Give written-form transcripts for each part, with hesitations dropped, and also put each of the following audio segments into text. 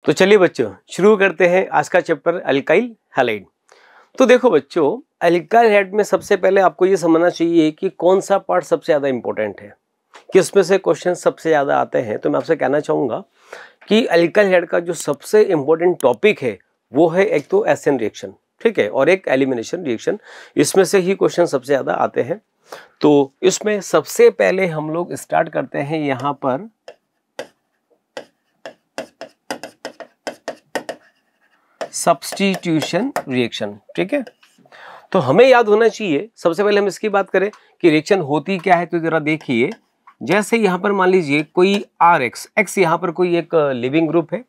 तो चलिए बच्चों शुरू करते हैं आज का चैप्टर अल्काइल हैलाइड। तो देखो बच्चों, अल्काइल हैलाइड में सबसे पहले आपको ये समझना चाहिए कि कौन सा पार्ट सबसे ज़्यादा इंपॉर्टेंट है, किस में से क्वेश्चन सबसे ज़्यादा आते हैं। तो मैं आपसे कहना चाहूँगा कि अल्काइल हैलाइड का जो सबसे इंपॉर्टेंट टॉपिक है वो है एक तो एसएन रिएक्शन, ठीक है, और एक एलिमिनेशन रिएक्शन। इसमें से ही क्वेश्चन सबसे ज़्यादा आते हैं। तो इसमें सबसे पहले हम लोग स्टार्ट करते हैं यहाँ पर सब्स्टिट्यूशन रिएक्शन, ठीक है। तो हमें याद होना चाहिए, सबसे पहले हम इसकी बात करें कि रिएक्शन होती क्या है। तो जरा देखिए, जैसे यहाँ पर मान लीजिए कोई आर एक्स यहाँ पर कोई एक लिविंग ग्रुप है,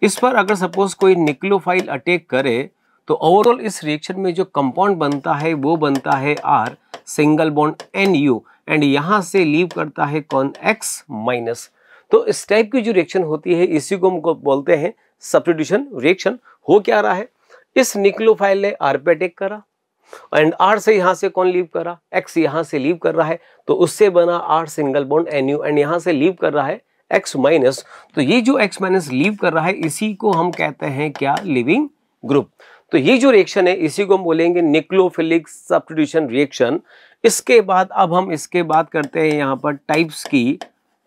इस पर अगर सपोज कोई न्यूक्लियोफाइल अटैक करे तो ओवरऑल इस रिएक्शन में जो कंपाउंड बनता है वो बनता है R single bond NU and यहाँ से लीव करता है कौन एक्स माइनस। तो इस टाइप की जो रिएक्शन होती है इसी को हम बोलते हैं सब्स्टिट्यूशन रिएक्शन। हो क्या रहा है, इस न्यूक्लियोफाइल ने आर पे अटैक करा एंड आर से यहाँ से कौन लीव कर रहा, एक्स यहाँ से लीव कर रहा है, तो उससे बना R single bond NU and यहाँ से लीव कर रहा है एक्स माइनस। तो ये जो एक्स माइनस लीव कर रहा है इसी को हम कहते हैं क्या, लिविंग ग्रुप। तो ये जो रिएक्शन है इसी को हम बोलेंगे न्यूक्लियोफिलिक सब्स्टिट्यूशन रिएक्शन। इसके बाद अब हम इसके बात करते हैं यहाँ पर टाइप्स की।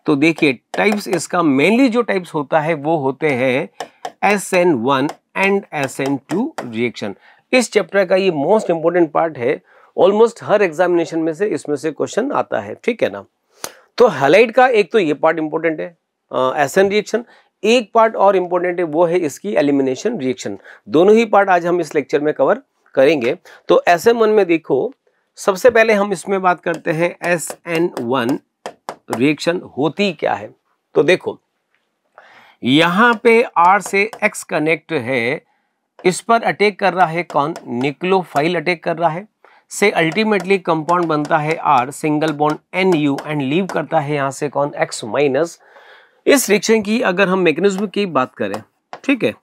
तो देखिए टाइप्स, इसका मेनली जो टाइप्स होता है वो होते हैं SN1 एंड SN2 रिएक्शन। इस चैप्टर का ये मोस्ट इंपोर्टेंट पार्ट है, ऑलमोस्ट हर एग्जामिनेशन में से इसमें से क्वेश्चन आता है, ठीक है ना। तो हैलाइड का एक तो ये पार्ट इंपॉर्टेंट है एसएन रिएक्शन, एक पार्ट और इंपॉर्टेंट है वो है इसकी एलिमिनेशन रिएक्शन। दोनों ही पार्ट आज हम इस लेक्चर में कवर करेंगे। तो SN1 में देखो, सबसे पहले हम इसमें बात करते हैं SN1 रिएक्शन होती क्या है। तो देखो यहां पे R से X कनेक्ट है, इस पर अटैक कर रहा है कौन, न्यूक्लियोफाइल अटैक कर रहा है, से अल्टीमेटली कंपाउंड बनता है R single bond NU and leave करता है यहां से कौन, X माइनस। इस रिएक्शन की अगर हम मैकेनिज्म की बात करें, ठीक है,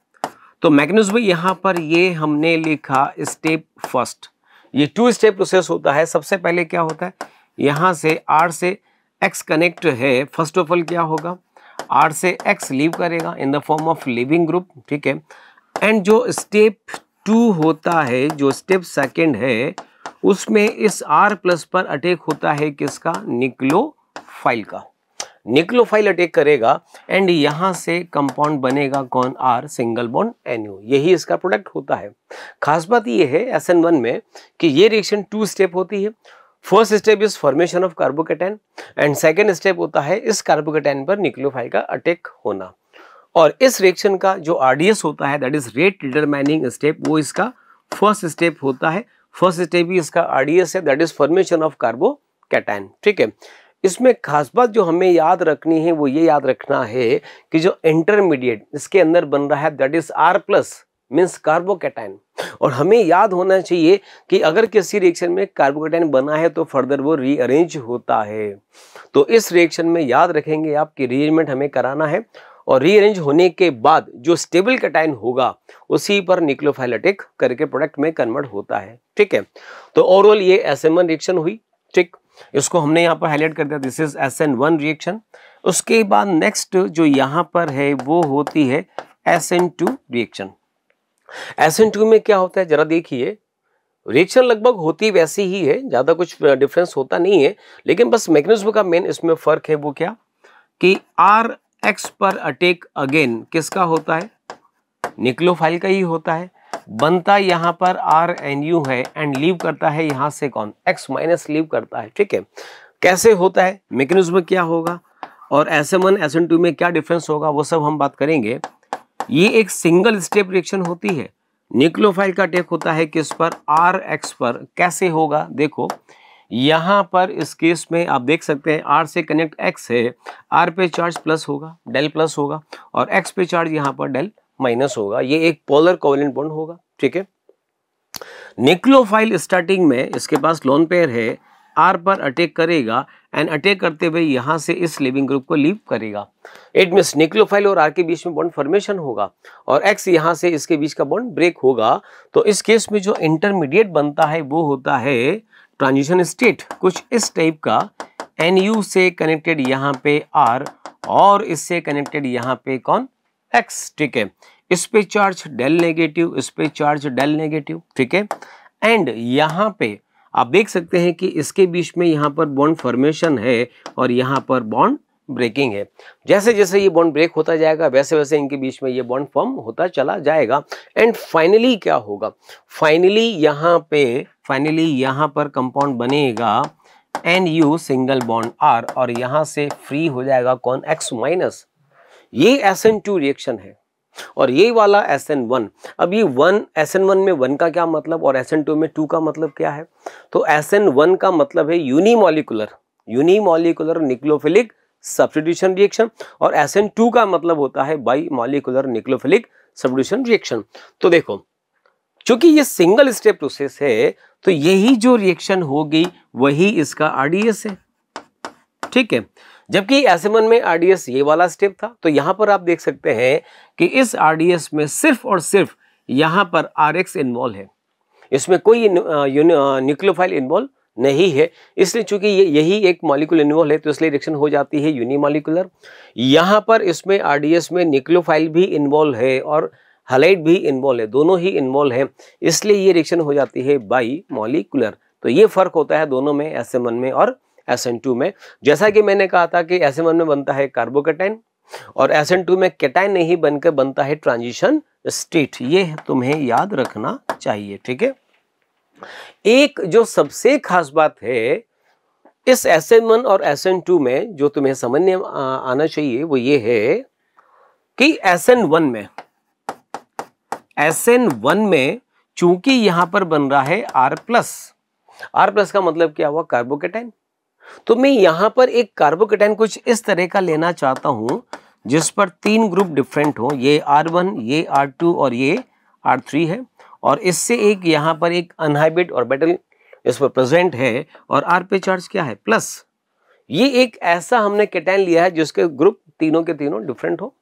तो मैकेनिज्म यहां पर ये हमने लिखा स्टेप फर्स्ट। ये 2 स्टेप प्रोसेस होता है। सबसे पहले क्या होता है, यहां से R से X कनेक्ट है, फर्स्ट ऑफ ऑल क्या होगा, R से X लीव करेगा in the form of leaving group, ठीक है। एंड जो स्टेप 2 होता है, जो स्टेप सेकंड है, उसमें इस R प्लस पर अटैक होता है किसका, न्यूक्लियोफाइल का। न्यूक्लियोफाइल अटैक करेगा एंड यहां से कंपाउंड बनेगा कौन, R सिंगल बॉन्ड NU। यही इसका प्रोडक्ट होता है। खास बात यह है SN1 में कि ये रिएक्शन 2 स्टेप होती है। First step is formation of carbocation and second step होता है इस कार्बोकेटाइन पर न्यूक्लियोफाइल का अटैक होना। और इस रिएक्शन का जो RDS होता है, that is rate determining step, वो इसका फर्स्ट स्टेप होता है। फर्स्ट स्टेप ही इसका RDS है, that is formation of carbocation, ठीक है। इसमें खास बात जो हमें याद रखनी है वो ये याद रखना है कि जो इंटरमीडिएट इसके अंदर बन रहा है that is R plus means carbocation. और हमें याद होना चाहिए कि अगर किसी रिएक्शन में कार्बोकेटाइन बना है तो फर्दर वो रीअरेंज होता है। तो इस रिएक्शन में याद रखेंगे आप कि रीअरेंजमेंट हमें कराना है और रीअरेंज होने के बाद जो स्टेबल कैटाइन होगा उसी पर न्यूक्लियोफाइल अटैक करके प्रोडक्ट में कन्वर्ट होता है, ठीक है। तो ओवरऑल ये SN1 रिएक्शन हुई, ठीक, इसको हमने यहाँ पर हाईलाइट कर दिया, दिस इज SN1 रिएक्शन। उसके बाद नेक्स्ट जो यहाँ पर है वो होती है SN2 रिएक्शन। SN2 में क्या होता है, जरा देखिए, रिएक्शन लगभग होती वैसी ही है, ज्यादा कुछ डिफरेंस होता नहीं है, लेकिन बस मैकेनिज्म का मेन इसमें फर्क है वो क्या, कि RX पर अटैक अगेन किसका होता है, न्यूक्लियोफाइल का ही होता है, बनता यहाँ पर RNU है एंड लीव करता है यहाँ से कौन, X माइनस लीव करता है, ठीक है। कैसे होता है, मैकेनिज्म क्या होगा और SN1 SN2 में क्या डिफरेंस होगा वो सब हम बात करेंगे। ये एक सिंगल स्टेप रिएक्शन होती है। न्यूक्लियोफाइल का अटैक होता है किस पर, RX पर। कैसे होगा, देखो यहाँ पर इस केस में आप देख सकते हैं R से कनेक्ट X है, R पे चार्ज प्लस होगा, डेल प्लस होगा, और X पे चार्ज यहाँ पर डेल माइनस होगा। ये एक पोलर कोवेलेंट बॉन्ड होगा, ठीक है। न्यूक्लियोफाइल स्टार्टिंग में इसके पास लोन पेयर है, R पर अटैक करेगा एंड अटैक करते हुए यहाँ से इस लिविंग ग्रुप को लीव करेगा। इट मीन्स न्यूक्लियोफाइल और R के बीच में बॉन्ड फॉर्मेशन होगा और X यहाँ से इसके बीच का बॉन्ड ब्रेक होगा। तो इस केस में जो इंटरमीडिएट बनता है वो होता है ट्रांजिशन स्टेट, कुछ इस टाइप का, NU से कनेक्टेड यहाँ पे R और इससे कनेक्टेड यहाँ पे कौन, एक्स, ठीक है। इस पे चार्ज डेल नेगेटिव, इस पे चार्ज डेल नेगेटिव, ठीक है। एंड यहाँ पे आप देख सकते हैं कि इसके बीच में यहाँ पर बॉन्ड फॉर्मेशन है और यहाँ पर बॉन्ड ब्रेकिंग है। जैसे जैसे ये बॉन्ड ब्रेक होता जाएगा वैसे वैसे इनके बीच में ये बॉन्ड फॉर्म होता चला जाएगा। एंड फाइनली क्या होगा, फाइनली यहाँ पर कंपाउंड बनेगा NU सिंगल बॉन्ड R और यहाँ से फ्री हो जाएगा कौन, X माइनस। ये SN2 रिएक्शन है और ये वाला SN1। अब ये SN1 में 1 का क्या मतलब और SN2 में 2 का मतलब क्या है, तो SN1 का मतलब है यूनिमॉलिक्यूलर न्यूक्लियोफिलिक सब्स्टिट्यूशन रिएक्शन और SN2 का मतलब होता है by molecular nucleophilic substitution reaction. तो देखो चूंकि ये सिंगल स्टेप प्रोसेस है तो यही जो रिएक्शन होगी वही इसका RDS है, ठीक है। जबकि SN1 में RDS ये वाला स्टेप था, तो यहां पर आप देख सकते हैं कि इस RDS में सिर्फ और सिर्फ यहां पर RX इन्वॉल्व है, इसमें कोई न्यूक्लियोफाइल इन्वॉल्व नहीं है। इसलिए चूंकि यही एक मॉलिक्यूल इन्वॉल्व है तो इसलिए रिएक्शन हो जाती है यूनिमॉलिक्यूलर। यहां पर इसमें RDS में न्यूक्लियोफाइल भी इन्वॉल्व है और हैलाइड भी इन्वॉल्व है, दोनों ही इन्वॉल्व है, इसलिए ये रिएक्शन हो जाती है बाई मॉलिक्यूलर। तो ये फर्क होता है दोनों में, SN1 में और SN2 में। जैसा कि मैंने कहा था कि SN1 में बनता है कार्बोकैटायन और SN2 में कैटायन नहीं बनकर बनता है ट्रांजिशन स्टेट, ये तुम्हें याद रखना चाहिए, ठीक है। एक जो सबसे खास बात है इस SN1 और SN2 में जो तुम्हें समझने आना चाहिए वो ये है कि SN1 में चूंकि यहां पर बन रहा है R प्लस का मतलब क्या हुआ, कार्बोकैटायन। तो मैं यहां पर एक कार्बोकैटायन कुछ इस तरह का लेना चाहता हूं जिस पर 3 ग्रुप डिफरेंट हो, ये R1, ये R2 और ये R3 है और इससे एक यहां पर एक अनहाइब्रिड ऑर्बिटल इस पर प्रेजेंट है और R पे चार्ज क्या है, प्लस। ये एक ऐसा हमने कैटायन लिया है जिसके ग्रुप तीनों के तीनों डिफरेंट हो।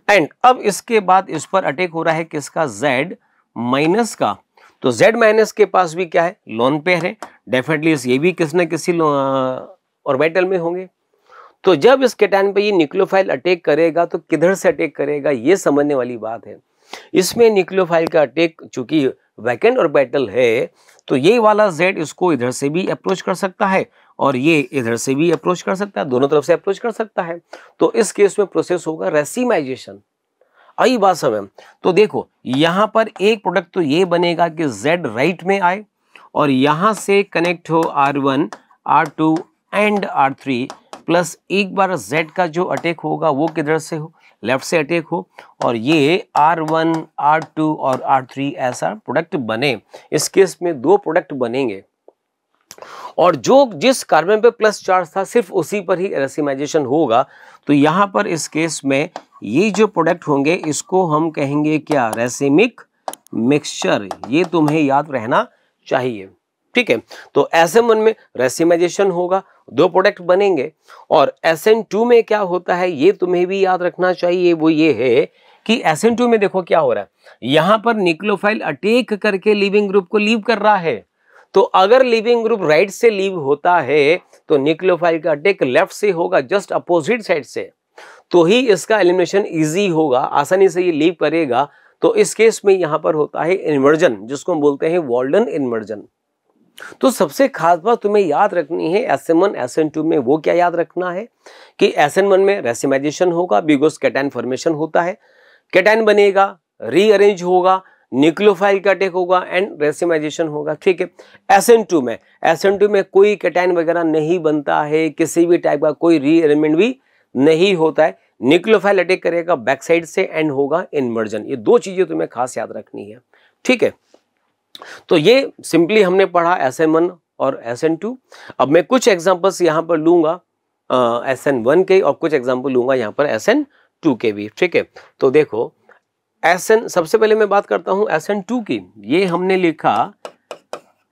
एंड अब इसके बाद इस पर अटैक हो रहा है किसका, Z माइनस का। तो Z माइनस के पास भी क्या है, लोन पेयर है, डेफिनेटली ये भी किसी न किसी ऑर्बिटल में होंगे। तो जब इस कैटायन पे ये न्यूक्लियोफाइल अटैक करेगा तो किधर से अटैक करेगा ये समझने वाली बात है। इसमें न्यूक्लियोफाइल का अटैक चूंकि वैकेंट ऑर्बिटल है तो ये वाला Z इसको इधर से भी अप्रोच कर सकता है और ये इधर से भी अप्रोच कर सकता है, दोनों तरफ से अप्रोच कर सकता है। तो इस केस में प्रोसेस होगा रेसिमाइजेशन। आई बात समझ। तो देखो यहां पर एक प्रोडक्ट तो ये बनेगा कि Z राइट में आए और यहां से कनेक्ट हो R1, R2 and R3 plus एक बार Z का जो अटैक होगा वो किधर से हो, लेफ्ट से अटैक हो और ये R1, R2 और R3 ऐसा प्रोडक्ट बने। इस केस में 2 प्रोडक्ट बनेंगे और जो जिस कार्बन पे प्लस चार्ज था सिर्फ उसी पर ही रेसिमाइजेशन होगा। तो यहां पर इस केस में ये जो प्रोडक्ट होंगे इसको हम कहेंगे क्या, रेसिमिक मिक्सचर। ये तुम्हें याद रहना चाहिए, ठीक है। तो SN1 में रेसिमाइजेशन होगा, 2 प्रोडक्ट बनेंगे और SN2 में क्या होता है ये तुम्हें भी याद रखना चाहिए। वो ये है कि SN2 में देखो क्या हो रहा है, यहां पर न्यूक्लियोफाइल अटैक करके लीविंग ग्रुप को लीव कर रहा है। तो अगर लीविंग ग्रुप राइट से लीव होता है तो न्यूक्लियोफाइल का अटैक लेफ्ट से होगा, जस्ट अपोजिट साइड से, तो ही इसका एलिमिनेशन इजी होगा, आसानी से ये लीव करेगा। तो इस केस में यहां पर होता है इन्वर्जन, जिसको हम बोलते हैं वॉल्डन इन्वर्जन। तो सबसे खास बात तुम्हें याद रखनी है SN1 SN2 में, वो क्या याद रखना है कि SN1 में रेसिमाइजेशन होगा बिकॉज कैटायन फॉर्मेशन होता है, कैटायन बनेगा, रीअरेंज होगा, न्यूक्लियोफाइल का अटैक होगा एंड रेसिमाइजेशन होगा, ठीक है। SN2 में कोई कैटायन वगैरह नहीं बनता है, किसी भी टाइप का कोई रीअरेंजमेंट भी नहीं होता है, न्यूक्लियोफाइल अटैक करेगा बैक साइड से एंड होगा इन्वर्जन। ये 2 चीजें तुम्हें खास याद रखनी है, ठीक है। तो ये सिंपली हमने पढ़ा SN1 और SN2। अब मैं कुछ एग्जांपल्स यहां पर लूंगा SN1 के और कुछ एग्जांपल लूंगा यहां पर SN2 के भी, ठीक है। तो देखो सबसे पहले मैं बात करता हूं SN2 की। ये हमने लिखा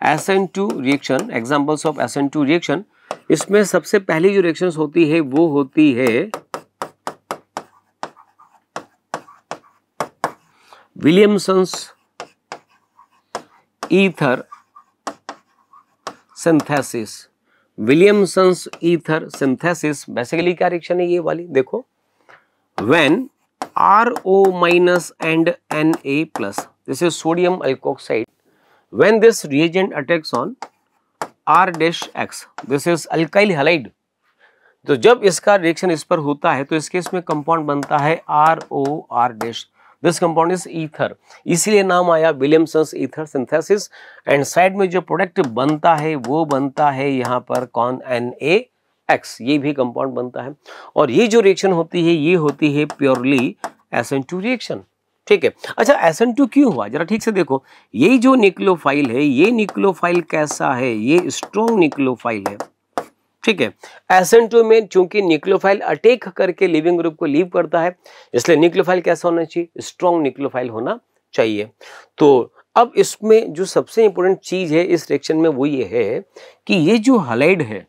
SN2 reaction, examples of SN2 reaction. इसमें सबसे पहली जो रिएक्शंस होती है वो होती है Williamson's ether synthesis. Williamson's ether synthesis basically क्या रिएक्शन है ये वाली, देखो when RO minus and Na plus. This is sodium alkoxide. When this reagent attacks on R dash X, this is alkyl halide. तो जब इसका रिएक्शन इस पर होता है तो इस केस में कंपाउंड बनता है ROR dash. This compound is ether, इसीलिए नाम आया Williamson's ether synthesis. And side में जो प्रोडक्ट बनता है वो बनता है यहाँ पर कौन, NaX, ये भी कंपाउंड बनता है. और ये जो रिएक्शन होती है ये होती है प्योरली SN2 रिएक्शन. ठीक है. अच्छा, SN2 क्यों हुआ, जरा ठीक से देखो. ये जो न्यूक्लियोफाइल है, ये न्यूक्लियोफाइल कैसा है, ये स्ट्रॉन्ग न्यूक्लियोफाइल है. ठीक है. SN2 में चूंकि न्यूक्लियोफाइल अटैक करके लिविंग ग्रुप को लीव करता है, इसलिए न्यूक्लियोफाइल कैसा होना चाहिए, स्ट्रॉन्ग न्यूक्लियोफाइल होना चाहिए. तो अब इसमें जो सबसे इंपॉर्टेंट चीज है इस रिएक्शन में वो ये है कि ये जो हैलाइड है,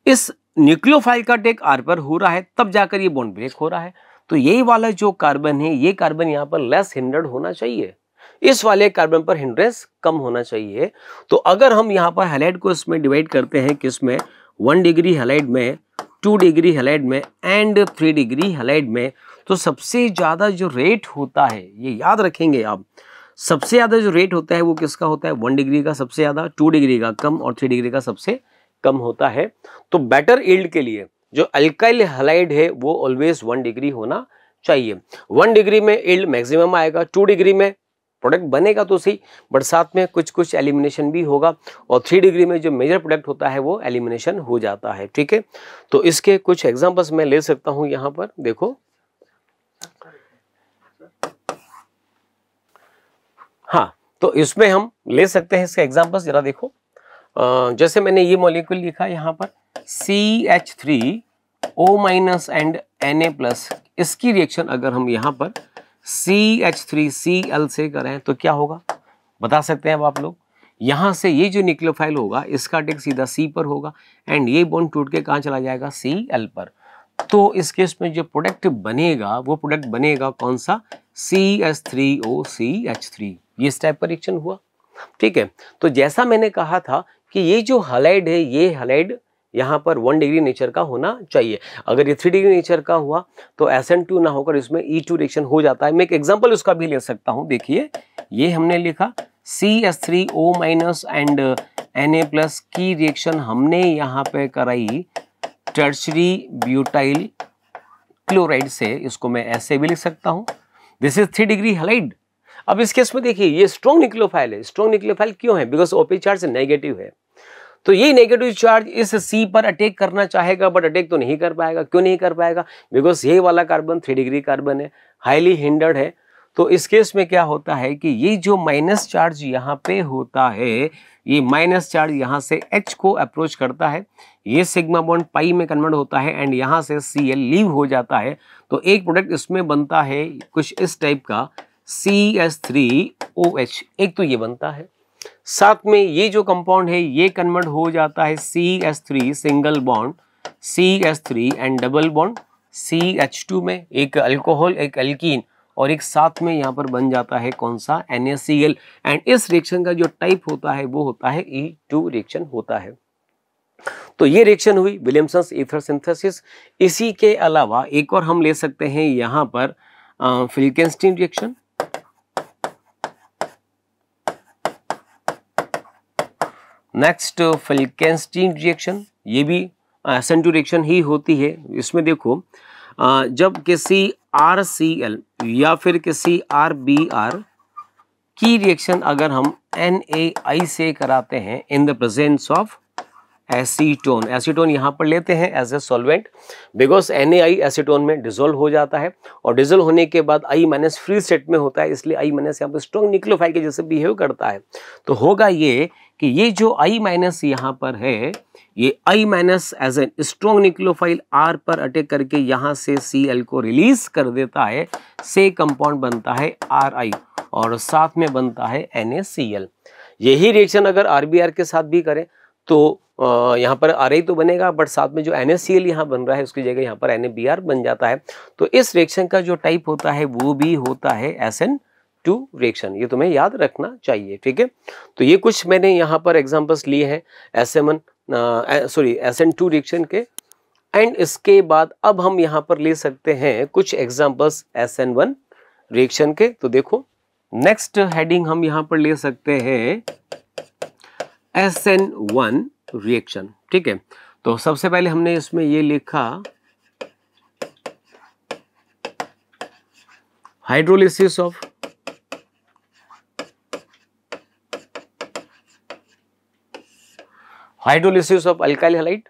इस न्यूक्लियोफाइल का अटैक R पर हो रहा है, तब जाकर ये बॉन्ड ब्रेक हो रहा है. तो यही वाला जो कार्बन है, ये कार्बन यहाँ पर लेस हिंडर्ड होना चाहिए, इस वाले कार्बन पर हिंड्रेंस कम होना चाहिए. तो अगर हम यहाँ पर हैलाइड को इसमें डिवाइड करते हैं, किसमें, 1 डिग्री हैलाइड में, 2 डिग्री हैलाइड में एंड 3 डिग्री हैलाइड में, तो सबसे ज्यादा जो रेट होता है, ये याद रखेंगे आप, सबसे ज्यादा जो रेट होता है वो किसका होता है, 1 डिग्री का सबसे ज्यादा, 2 डिग्री का कम और 3 डिग्री का सबसे कम होता है. तो बेटर यील्ड के लिए जो अल्काइल हैलाइड है वो ऑलवेज 1 डिग्री होना चाहिए. 1 डिग्री में यील्ड मैक्सिमम आएगा, 2 डिग्री में प्रोडक्ट बनेगा तो सही, बट साथ में कुछ कुछ एलिमिनेशन भी होगा, और 3 डिग्री में जो मेजर प्रोडक्ट होता है वो एलिमिनेशन हो जाता है. ठीक है. तो इसके कुछ एग्जांपल्स मैं ले सकता हूं यहां पर, देखो. हाँ, तो इसमें हम ले सकते हैं इसके एग्जांपल्स, जरा देखो. जैसे मैंने ये मॉलिक्यूल लिखा यहाँ पर CH3O- एंड Na+, इसकी रिएक्शन अगर हम यहाँ पर CH3Cl से करें तो क्या होगा, बता सकते हैं अब आप लोग. यहाँ से ये जो न्यूक्लियोफाइल होगा इसका अटैक सीधा C पर होगा, एंड ये बॉन्ड टूट के कहाँ चला जाएगा, Cl पर. तो इस केस में जो प्रोडक्ट बनेगा वो प्रोडक्ट बनेगा कौन सा, CH3OCH3. ये इस टाइप का रिएक्शन हुआ. ठीक है. तो जैसा मैंने कहा था कि ये जो हैलाइड है, ये हैलाइड यहाँ पर 1 डिग्री नेचर का होना चाहिए. अगर ये 3 डिग्री नेचर का हुआ तो SN2 ना होकर इसमें E2 रिएक्शन हो जाता है. मैं एक एग्जांपल उसका भी ले सकता हूँ. देखिए, ये हमने लिखा CH3O- एंड Na+ की रिएक्शन हमने यहाँ पे कराई टर्शरी ब्यूटाइल क्लोराइड से, इसको मैं ऐसे भी लिख सकता हूँ. This is 3 degree halide. अब इस केस में देखिए ये स्ट्रॉन्ग न्यूक्लियोफाइल है. स्ट्रॉन्ग न्यूक्लियोफाइल क्यों है, बिकॉज OP चार्ज नेगेटिव है. तो ये नेगेटिव चार्ज इस C पर अटैक करना चाहेगा, बट अटैक तो नहीं कर पाएगा. क्यों नहीं कर पाएगा, बिकॉज ये वाला कार्बन 3 डिग्री कार्बन है, हाईली हिंडर्ड है. तो इस केस में क्या होता है कि ये जो माइनस चार्ज यहाँ पे होता है, ये माइनस चार्ज यहाँ से H को अप्रोच करता है, ये सिग्मा बॉन्ड पाई में कन्वर्ट होता है एंड यहाँ से Cl लीव हो जाता है. तो एक प्रोडक्ट इसमें बनता है कुछ इस टाइप का CH3OH, एक तो ये बनता है. साथ में ये जो कंपाउंड है ये कन्वर्ट हो जाता है CH3 single bond CH3 and double bond CH2 में, एक अल्कोहल एक एल्कीन, और एक साथ में यहाँ पर बन जाता है कौन सा, NaCl. एंड इस रिएक्शन का जो टाइप होता है वो होता है E2 रिएक्शन होता है. तो ये रिएक्शन हुई विलियमसन्स ईथर सिंथेसिस. इसी के अलावा एक और हम ले सकते हैं यहाँ पर फिल्केंस्टीन रिएक्शन. नेक्स्ट फिल्केंस्टीन रिएक्शन, ये भी SN2 रिएक्शन ही होती है. इसमें देखो, जब किसी RCl या फिर किसी RBr की रिएक्शन अगर हम NaI से कराते हैं in the presence of acetone, acetone यहाँ पर लेते हैं as a solvent, because NaI acetone में डिजोल्व हो जाता है, और डिजोल्व होने के बाद I- फ्री स्टेट में होता है, इसलिए I- यहाँ पर स्ट्रॉन्ग न्यूक्लियोफाइल के जैसे बिहेव करता है. तो होगा ये कि ये जो I- यहाँ पर है, ये I- as a strong nucleophile R पर अटैक करके यहाँ से Cl को रिलीज कर देता है, से कंपाउंड बनता है Ri और साथ में बनता है NaCl. यही रिएक्शन अगर RBr के साथ भी करें तो यहाँ पर Ri तो बनेगा, बट साथ में जो NaCl यहाँ बन रहा है उसकी जगह यहाँ पर NaBr बन जाता है. तो इस रिएक्शन का जो टाइप होता है वो भी होता है SN2 रिएक्शन. ये तुम्हें याद रखना चाहिए. ठीक है. तो ये कुछ मैंने यहाँ पर एग्जांपल्स लिए हैं SN2 रिएक्शन के. एंड इसके बाद अब हम यहाँ पर ले सकते हैं कुछ एग्जांपल्स SN1 रिएक्शन के। तो देखो नेक्स्ट हेडिंग हम यहाँ पर ले सकते हैं SN1 रिएक्शन, ठीक है। तो सबसे पहले हमने इसमें ये लिखा हाइड्रोलिसिस ऑफ अल्काइल हैलाइड।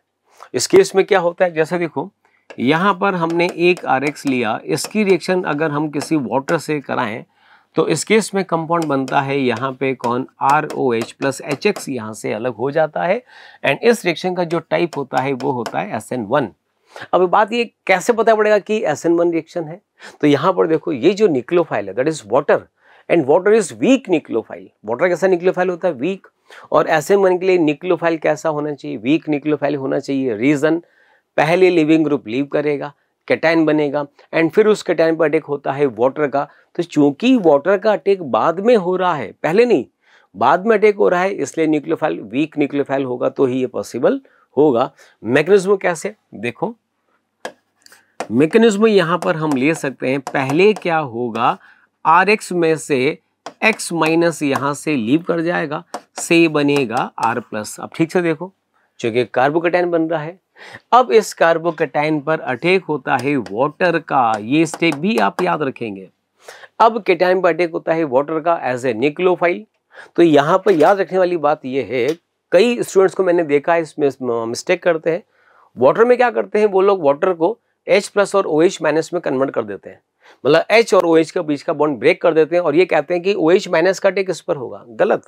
इस केस में क्या होता है, जैसे देखो यहां पर हमने एक RX लिया, इसकी रिएक्शन अगर हम किसी वाटर से कराएं तो इस केस में कंपाउंड बनता है यहाँ पे कौन, ROH प्लस HX यहाँ से अलग हो जाता है। एंड इस रिएक्शन का जो टाइप होता है वो होता है SN1। अब बात ये कैसे पता पड़ेगा कि SN1 रिएक्शन है, तो यहाँ पर देखो ये जो न्यूक्लियोफाइल है that is water, and water is weak nucleophile. Water कैसा न्यूक्लियोफाइल होता है, वीक। और SN1 के लिए न्यूक्लियोफाइल कैसा होना चाहिए, वीक न्यूक्लियोफाइल होना चाहिए। रीजन, पहले लिविंग ग्रुप लीव करेगा, कैटायन बनेगा, एंड फिर उस कैटायन पर अटैक होता है वाटर का। तो चूंकि वाटर का अटैक बाद में हो रहा है, पहले नहीं, बाद में अटैक हो रहा है, इसलिए न्यूक्लियोफाइल वीक न्यूक्लियोफाइल होगा, तो ही ये पॉसिबल होगा। मैकेनिज्म कैसे, देखो मैकेनिज्म यहां पर हम ले सकते हैं। पहले क्या होगा, RX में से X माइनस यहां से लीव कर जाएगा, से बनेगा R प्लस। अब ठीक से देखो, चूंकि कार्बोकैटायन बन रहा है, अब इस कार्बोकैटायन पर अटैक होता है वाटर का, ये स्टेप भी आप याद रखेंगे। अब कैटायन पर अटैक होता है वाटर का एज ए न्यूक्लियोफाइल। तो यहाँ पर याद रखने वाली बात यह है, कई स्टूडेंट्स को मैंने देखा है इसमें मिस्टेक करते हैं। वाटर में क्या करते हैं वो लोग, वाटर को H प्लस और OH माइनस में कन्वर्ट कर देते हैं, मतलब H और OH के बीच का बॉन्ड ब्रेक कर देते हैं, और ये कहते हैं कि OH माइनस का अटैक इस पर होगा। गलत,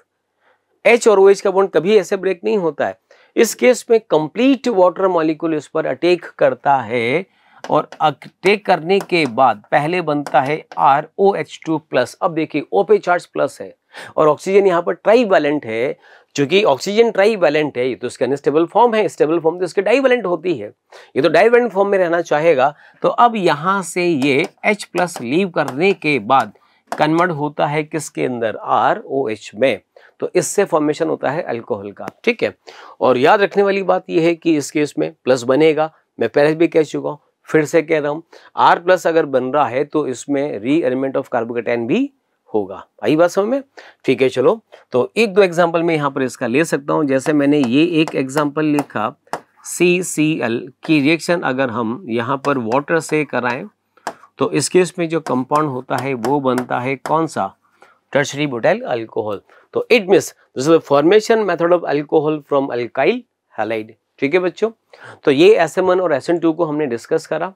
H और OH का बॉन्ड कभी ऐसे ब्रेक नहीं होता है। इस केस में कंप्लीट वाटर मॉलिक्यूल इस पर अटैक करता है, और अटैक करने के बाद पहले बनता है ROH2 प्लस। अब देखिए O पे चार्ज प्लस है और ऑक्सीजन यहाँ पर ट्राईवैलेंट है। चूंकि ऑक्सीजन ट्राईवैलेंट है, ये तो इसका अनस्टेबल फॉर्म है, स्टेबल फॉर्म तो इसके डाईवैलेंट होती है, ये तो डाईवैलेंट फॉर्म में रहना चाहेगा। तो अब यहाँ से ये H प्लस लीव करने के बाद कन्वर्ट होता है किसके अंदर, ROH में। तो इससे फॉर्मेशन होता है अल्कोहल का, ठीक है। और याद रखने वाली बात यह है कि इस केस में प्लस बनेगा, मैं पहले भी कह चुका हूं, फिर से कह रहा हूं, R प्लस अगर बन रहा है तो इसमें री एलिमेंट ऑफ कार्बोकैटायन भी होगा। आई बात समझ में, ठीक है। चलो तो एक दो एग्जांपल में यहाँ पर इसका ले सकता हूं। जैसे मैंने ये एक एग्जांपल लिखा, CCl की रिएक्शन अगर हम यहाँ पर वाटर से कराएं तो इस केस में जो कंपाउंड होता है वो बनता है कौन सा, टर्शरी ब्यूटाइल अल्कोहल। तो it means this is the formation method of alcohol from alkyl halide, ठीक है बच्चों। तो ये SN1 और SN2 को हमने डिस्कस करा।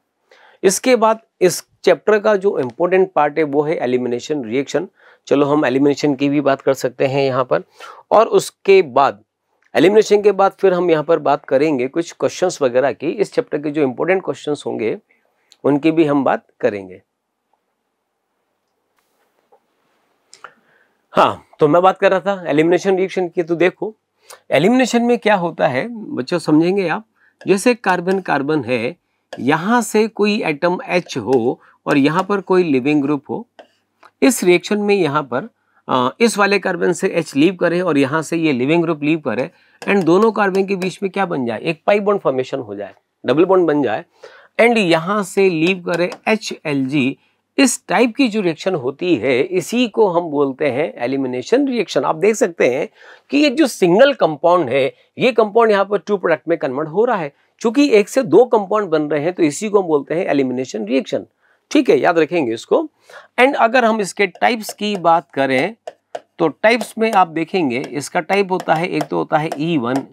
इसके बाद इस चैप्टर का जो इंपॉर्टेंट पार्ट है वो है एलिमिनेशन रिएक्शन। चलो हम एलिमिनेशन की भी बात कर सकते हैं यहाँ पर, और उसके बाद एलिमिनेशन के बाद फिर हम यहाँ पर बात करेंगे कुछ क्वेश्चंस वगैरह की। इस चैप्टर के जो इंपॉर्टेंट क्वेश्चंस होंगे उनकी भी हम बात करेंगे। हाँ, तो मैं बात कर रहा था एलिमिनेशन रिएक्शन की। तो देखो एलिमिनेशन में क्या होता है बच्चों, समझेंगे आप। जैसे कार्बन कार्बन है, यहां से कोई एटम H हो और यहां पर कोई लिविंग ग्रुप हो, इस रिएक्शन में यहां पर इस वाले कार्बन से H लीव करे और यहां से ये लिविंग ग्रुप लीव करे, एंड दोनों कार्बन के बीच में क्या बन जाए, एक पाई बॉन्ड फॉर्मेशन हो जाए, डबल बॉन्ड बन जाए, एंड यहां से लीव करे HLG। इस टाइप की जो रिएक्शन होती है इसी को हम बोलते हैं एलिमिनेशन रिएक्शन। आप देख सकते हैं कि ये जो सिंगल कंपाउंड है, ये कंपाउंड यहाँ पर टू प्रोडक्ट में कन्वर्ट हो रहा है। चूंकि एक से दो कंपाउंड बन रहे हैं तो इसी को हम बोलते हैं एलिमिनेशन रिएक्शन, ठीक है, याद रखेंगे इसको। एंड अगर हम इसके टाइप्स की बात करें तो टाइप्स में आप देखेंगे इसका टाइप होता है, एक तो होता है E1,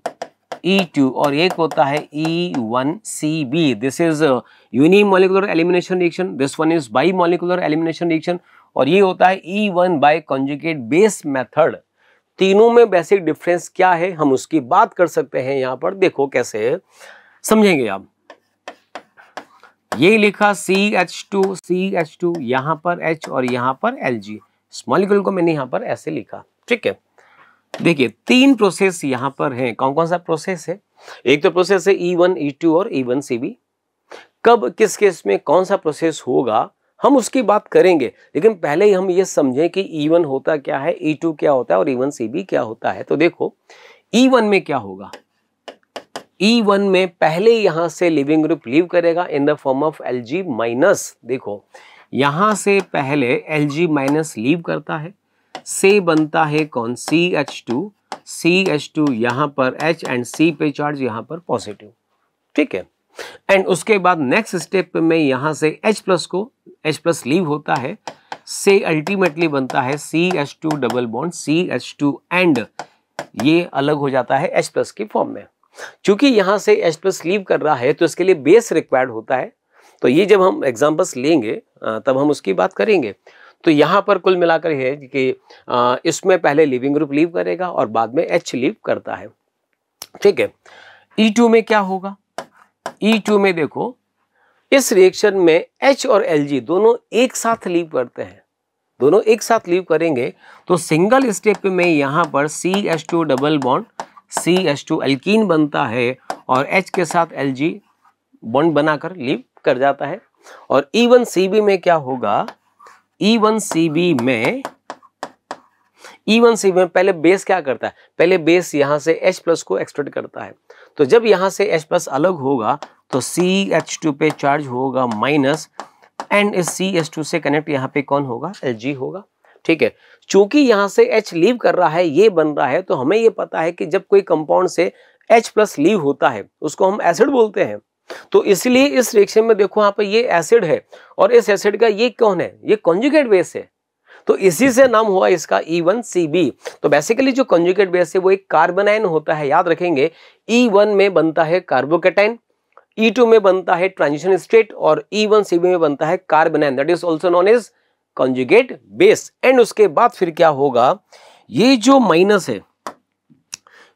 E2 और एक होता है E1CB। This is unimolecular elimination reaction, this one is by molecular elimination reaction, और ये होता है E1 bye conjugate base method. तीनों में बेसिक डिफरेंस क्या है हम उसकी बात कर सकते हैं। यहाँ पर देखो कैसे समझेंगे आप। ये लिखा CH2 यहाँ पर H और यहाँ पर Lg। इस मॉलिक्यूल को मैंने यहाँ पर ऐसे लिखा, ठीक है। देखिए तीन प्रोसेस यहाँ पर हैं। कौन कौन सा प्रोसेस है, एक तो प्रोसेस है E1, E2 और E1CB। कब किस केस में कौन सा प्रोसेस होगा हम उसकी बात करेंगे, लेकिन पहले ही हम ये समझें कि E1 होता क्या है, E2 क्या होता है और E1CB क्या होता है। तो देखो E1 में क्या होगा, E1 में पहले यहां से लिविंग ग्रुप लीव करेगा in the form of Lg minus. देखो यहां से पहले Lg माइनस लीव करता है, से बनता है कौन, CH2, CH2 यहां पर H एंड C पे चार्ज यहां पर पॉजिटिव, ठीक है। एंड उसके बाद नेक्स्ट स्टेप में यहां से H प्लस को H प्लस लीव होता है, से अल्टीमेटली बनता है CH2 double bond CH2 and ये अलग हो जाता है H प्लस की फॉर्म में। क्योंकि यहां से H प्लस लीव कर रहा है तो इसके लिए बेस रिक्वायर्ड होता है, तो ये जब हम एग्जांपल्स लेंगे तब हम उसकी बात करेंगे। तो यहां पर कुल मिलाकर है कि इसमें पहले लिविंग ग्रुप लीव करेगा और बाद में H लीव करता है, ठीक है। E2 में क्या होगा, E2 में देखो इस रिएक्शन में H और Lg दोनों एक साथ लीव करते हैं, दोनों एक साथ लीव करेंगे तो सिंगल स्टेप में यहां पर CH2 double bond CH2 alkene बनता है और H के साथ Lg बॉन्ड बनाकर लीव कर जाता है। और E1CB में क्या होगा, E1CB में पहले बेस क्या करता है, पहले बेस यहां से H प्लस को एक्सट्रैक्ट करता है, तो जब यहां से H प्लस अलग होगा तो CH2 पे चार्ज होगा माइनस एंड इस CH2 से कनेक्ट यहाँ पे कौन होगा, Lg होगा, ठीक है। चूंकि यहां से H लीव कर रहा है, ये बन रहा है, तो हमें ये पता है कि जब कोई कंपाउंड से H प्लस लीव होता है उसको हम एसिड बोलते हैं। तो इसलिए इस रिएक्शन में देखो यहाँ पे ये एसिड है और इस एसिड का ये कौन है, ये कॉन्जुगेट बेस है, तो इसी से नाम हुआ इसका E1CB। तो बेसिकली जो कॉन्जुगेट बेस है वो एक कार्बोनाइन होता है, याद रखेंगे। E1 में बनता है कार्बोकेटाइन, E2 में बनता है ट्रांजिशन स्टेट और E1CB में बनता है carbanion, that is also known as conjugate base. And उसके बाद फिर क्या होगा, ये जो माइनस है,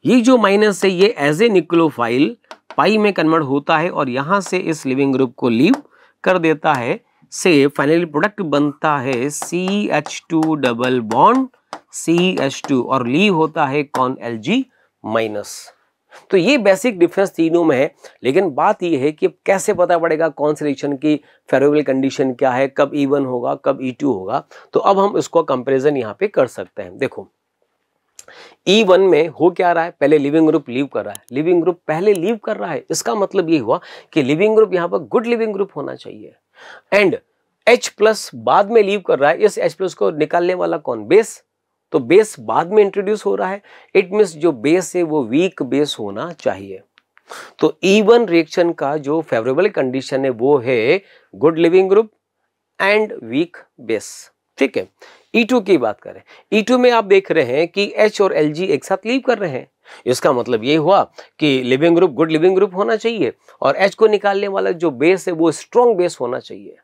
ये जो माइनस है ये एज ए न्यूक्लियोफाइल पाई में कन्वर्ट होता है और यहां से इस लिविंग ग्रुप को लीव कर देता है, से फाइनली प्रोडक्ट बनता है CH2 डबल बॉन्ड CH2 और लीव होता है कौन, Lg माइनस। तो ये बेसिक डिफरेंस तीनों में है, लेकिन बात ये है कि कैसे पता पड़ेगा कौन सी रिएक्शन की फेवरेबल कंडीशन क्या है, कब E1 होगा कब E2 होगा। तो अब हम इसको कंपैरिजन यहाँ पे कर सकते हैं। देखो E1 में हो क्या रहा है, पहले लिविंग ग्रुप लीव कर रहा है, लिविंग ग्रुप पहले लीव कर रहा है, इसका मतलब ये हुआ कि लिविंग ग्रुप यहाँ पर गुड लिविंग ग्रुप होना चाहिए। एंड H प्लस बाद में लीव कर रहा है, इस H प्लस को निकालने वाला कौन, बेस, तो बेस बाद में इंट्रोड्यूस हो रहा है, इट मींस जो बेस है वो वीक बेस होना चाहिए। तो E1 रिएक्शन का जो फेवरेबल कंडीशन है वो है good leaving group and weak base, ठीक है। E2 की बात करें, E2 में आप देख रहे हैं कि H और Lg एक साथ लीव कर रहे हैं, इसका मतलब ये हुआ कि leaving group good leaving group होना चाहिए और H को निकालने वाला जो बेस है वो स्ट्रॉन्ग बेस होना चाहिए।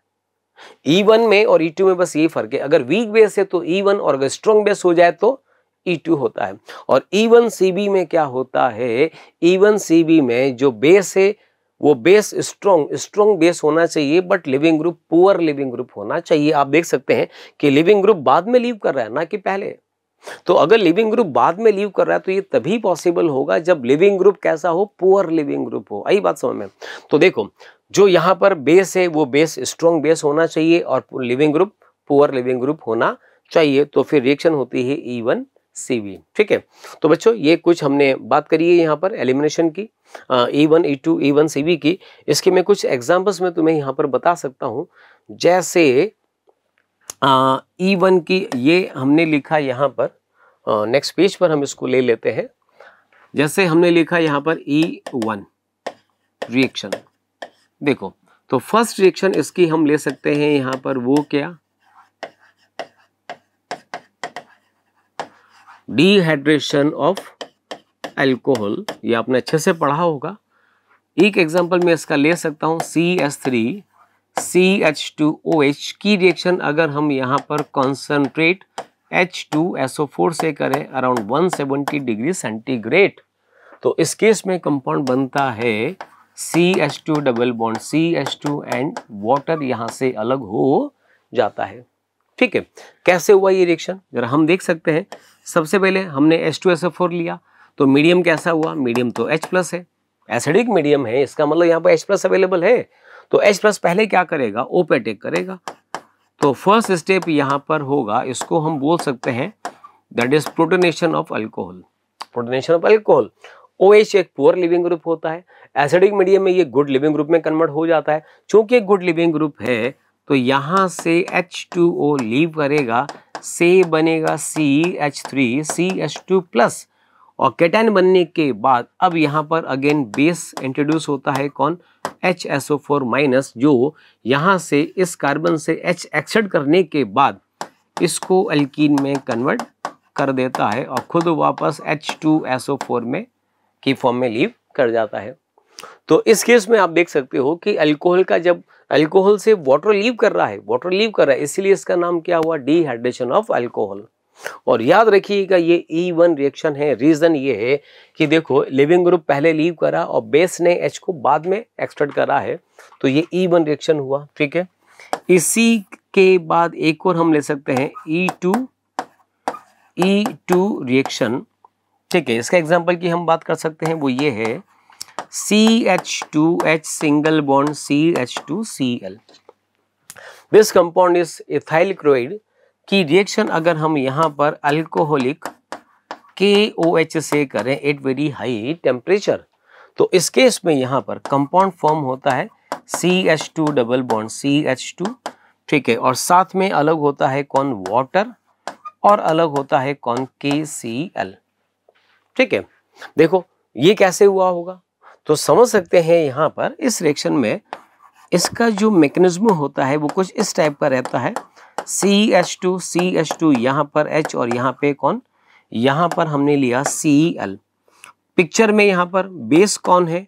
E1 में और E2 में बस ये फर्क है, अगर वीक बेस है तो E1 और अगर स्ट्रॉन्ग बेस हो जाए तो E2 होता है। और E1CB में क्या होता है, E1CB में जो बेस है वो बेस स्ट्रॉन्ग बेस होना चाहिए, but leaving group poor leaving group होना चाहिए। आप देख सकते हैं कि लिविंग ग्रुप बाद में लीव कर रहा है ना कि पहले। तो अगर लिविंग ग्रुप बाद में लीव कर रहा है तो ये तभी पॉसिबल होगा जब लिविंग ग्रुप कैसा हो, पुअर लिविंग ग्रुप हो। आई बात समझ में। तो देखो जो यहाँ पर बेस है वो बेस स्ट्रॉन्ग बेस होना चाहिए और leaving group poor leaving group होना चाहिए, तो फिर रिएक्शन होती है E1CB, ठीक है। तो बच्चों ये कुछ हमने बात करी है यहाँ पर एलिमिनेशन की, E1, E2, E1CB की। इसके मैं कुछ एग्जाम्पल्स में तुम्हें यहाँ पर बता सकता हूँ। जैसे E1 की ये हमने लिखा यहाँ पर, नेक्स्ट पेज पर हम इसको ले लेते हैं। जैसे हमने लिखा यहाँ पर E1 रिएक्शन, देखो तो फर्स्ट रिएक्शन इसकी हम ले सकते हैं यहाँ पर, वो क्या, डिहाइड्रेशन ऑफ अल्कोहल, ये आपने अच्छे से पढ़ा होगा। एक एग्जांपल मैं इसका ले सकता हूं CH3 CH2OH की रिएक्शन अगर हम यहाँ पर कॉन्सेंट्रेट H2SO4 से करें अराउंड 170 डिग्री सेंटीग्रेड, तो इस केस में कंपाउंड बनता है CH2 double bond CH2 and water यहाँ से अलग हो जाता है, ठीक है। कैसे हुआ ये रिएक्शन जरा हम देख सकते हैं। सबसे पहले हमने H2SO4 लिया तो मीडियम कैसा हुआ, मीडियम तो H प्लस है, एसिडिक मीडियम है, इसका मतलब यहाँ पर H प्लस अवेलेबल है। तो H प्लस पहले क्या करेगा, O पे अटैक करेगा। तो फर्स्ट स्टेप यहाँ पर होगा, इसको हम बोल सकते हैं that is protonation of alcohol, protonation of alcohol. OH एक पुअर लिविंग ग्रुप होता है, एसिडिक मीडियम में ये गुड लिविंग ग्रुप में कन्वर्ट हो जाता है। चूंकि गुड लिविंग ग्रुप है तो यहाँ से H2O लीव करेगा, से बनेगा CH3 CH2 प्लस, और केटायन बनने के बाद अब यहाँ पर अगेन बेस इंट्रोड्यूस होता है, कौन, HSO4 माइनस, जो यहाँ से इस कार्बन से H एक्सेड करने के बाद इसको अल्कीन में कन्वर्ट कर देता है और खुद वापस H2SO4 में की फॉर्म में लीव कर जाता है। तो इस केस में आप देख सकते हो कि अल्कोहल का जब अल्कोहल से वाटर लीव कर रहा है, इसीलिए इसका नाम क्या हुआ, डिहाइड्रेशन ऑफ अल्कोहल। और याद रखिएगा ये E1 रिएक्शन है। रीजन ये है कि देखो लिविंग ग्रुप पहले लीव करा और बेस ने H को बाद में एक्सट्रैक्ट करा है, तो ये E1 रिएक्शन हुआ। ठीक है, इसी के बाद एक और हम ले सकते हैं E2 रिएक्शन। ठीक है, इसका एग्जांपल की हम बात कर सकते हैं, वो ये है CH2H single bond CH2Cl। This compound is ethyl chloride की रिएक्शन अगर हम यहाँ पर अल्कोहलिक KOH से करें एट वेरी हाई टेम्परेचर, तो इस केस में यहाँ पर कंपाउंड फॉर्म होता है CH2 डबल बॉन्ड CH2। ठीक है, और साथ में अलग होता है कौन, वाटर, और अलग होता है कौन, KCl। ठीक है, देखो ये कैसे हुआ होगा तो समझ सकते हैं। यहाँ पर इस रिएक्शन में इसका जो मैकेनिज्म होता है वो कुछ इस टाइप का रहता है, CH2 यहाँ पर H और यहाँ पे कौन, यहाँ पर हमने लिया Cl। पिक्चर में यहाँ पर बेस कौन है,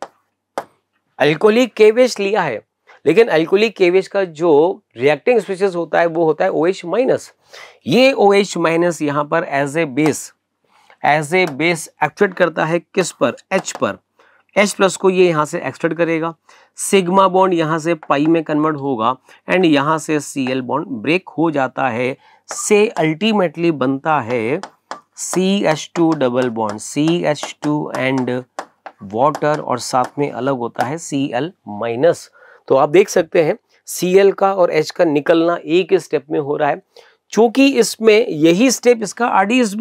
अल्कोहलिक KVH लिया है, लेकिन अल्कोहलिक KVH का जो रिएक्टिंग स्पीशीज होता है वो होता है OH माइनस। ये OH माइनस यहाँ पर एज ए बेस एक्ट्रैक्ट करता है किस पर, H पर। H प्लस को ये यहाँ से एक्सट्रैक्ट करेगा, सिग्मा बॉन्ड यहाँ से पाई में कन्वर्ट होगा एंड यहाँ से Cl बॉन्ड ब्रेक हो जाता है, से अल्टीमेटली बनता है CH2 double bond CH2 and water, और साथ में अलग होता है Cl माइनस। तो आप देख सकते हैं Cl का और H का निकलना एक स्टेप में हो रहा है। चूंकि इसमें यही स्टेप इसका RDS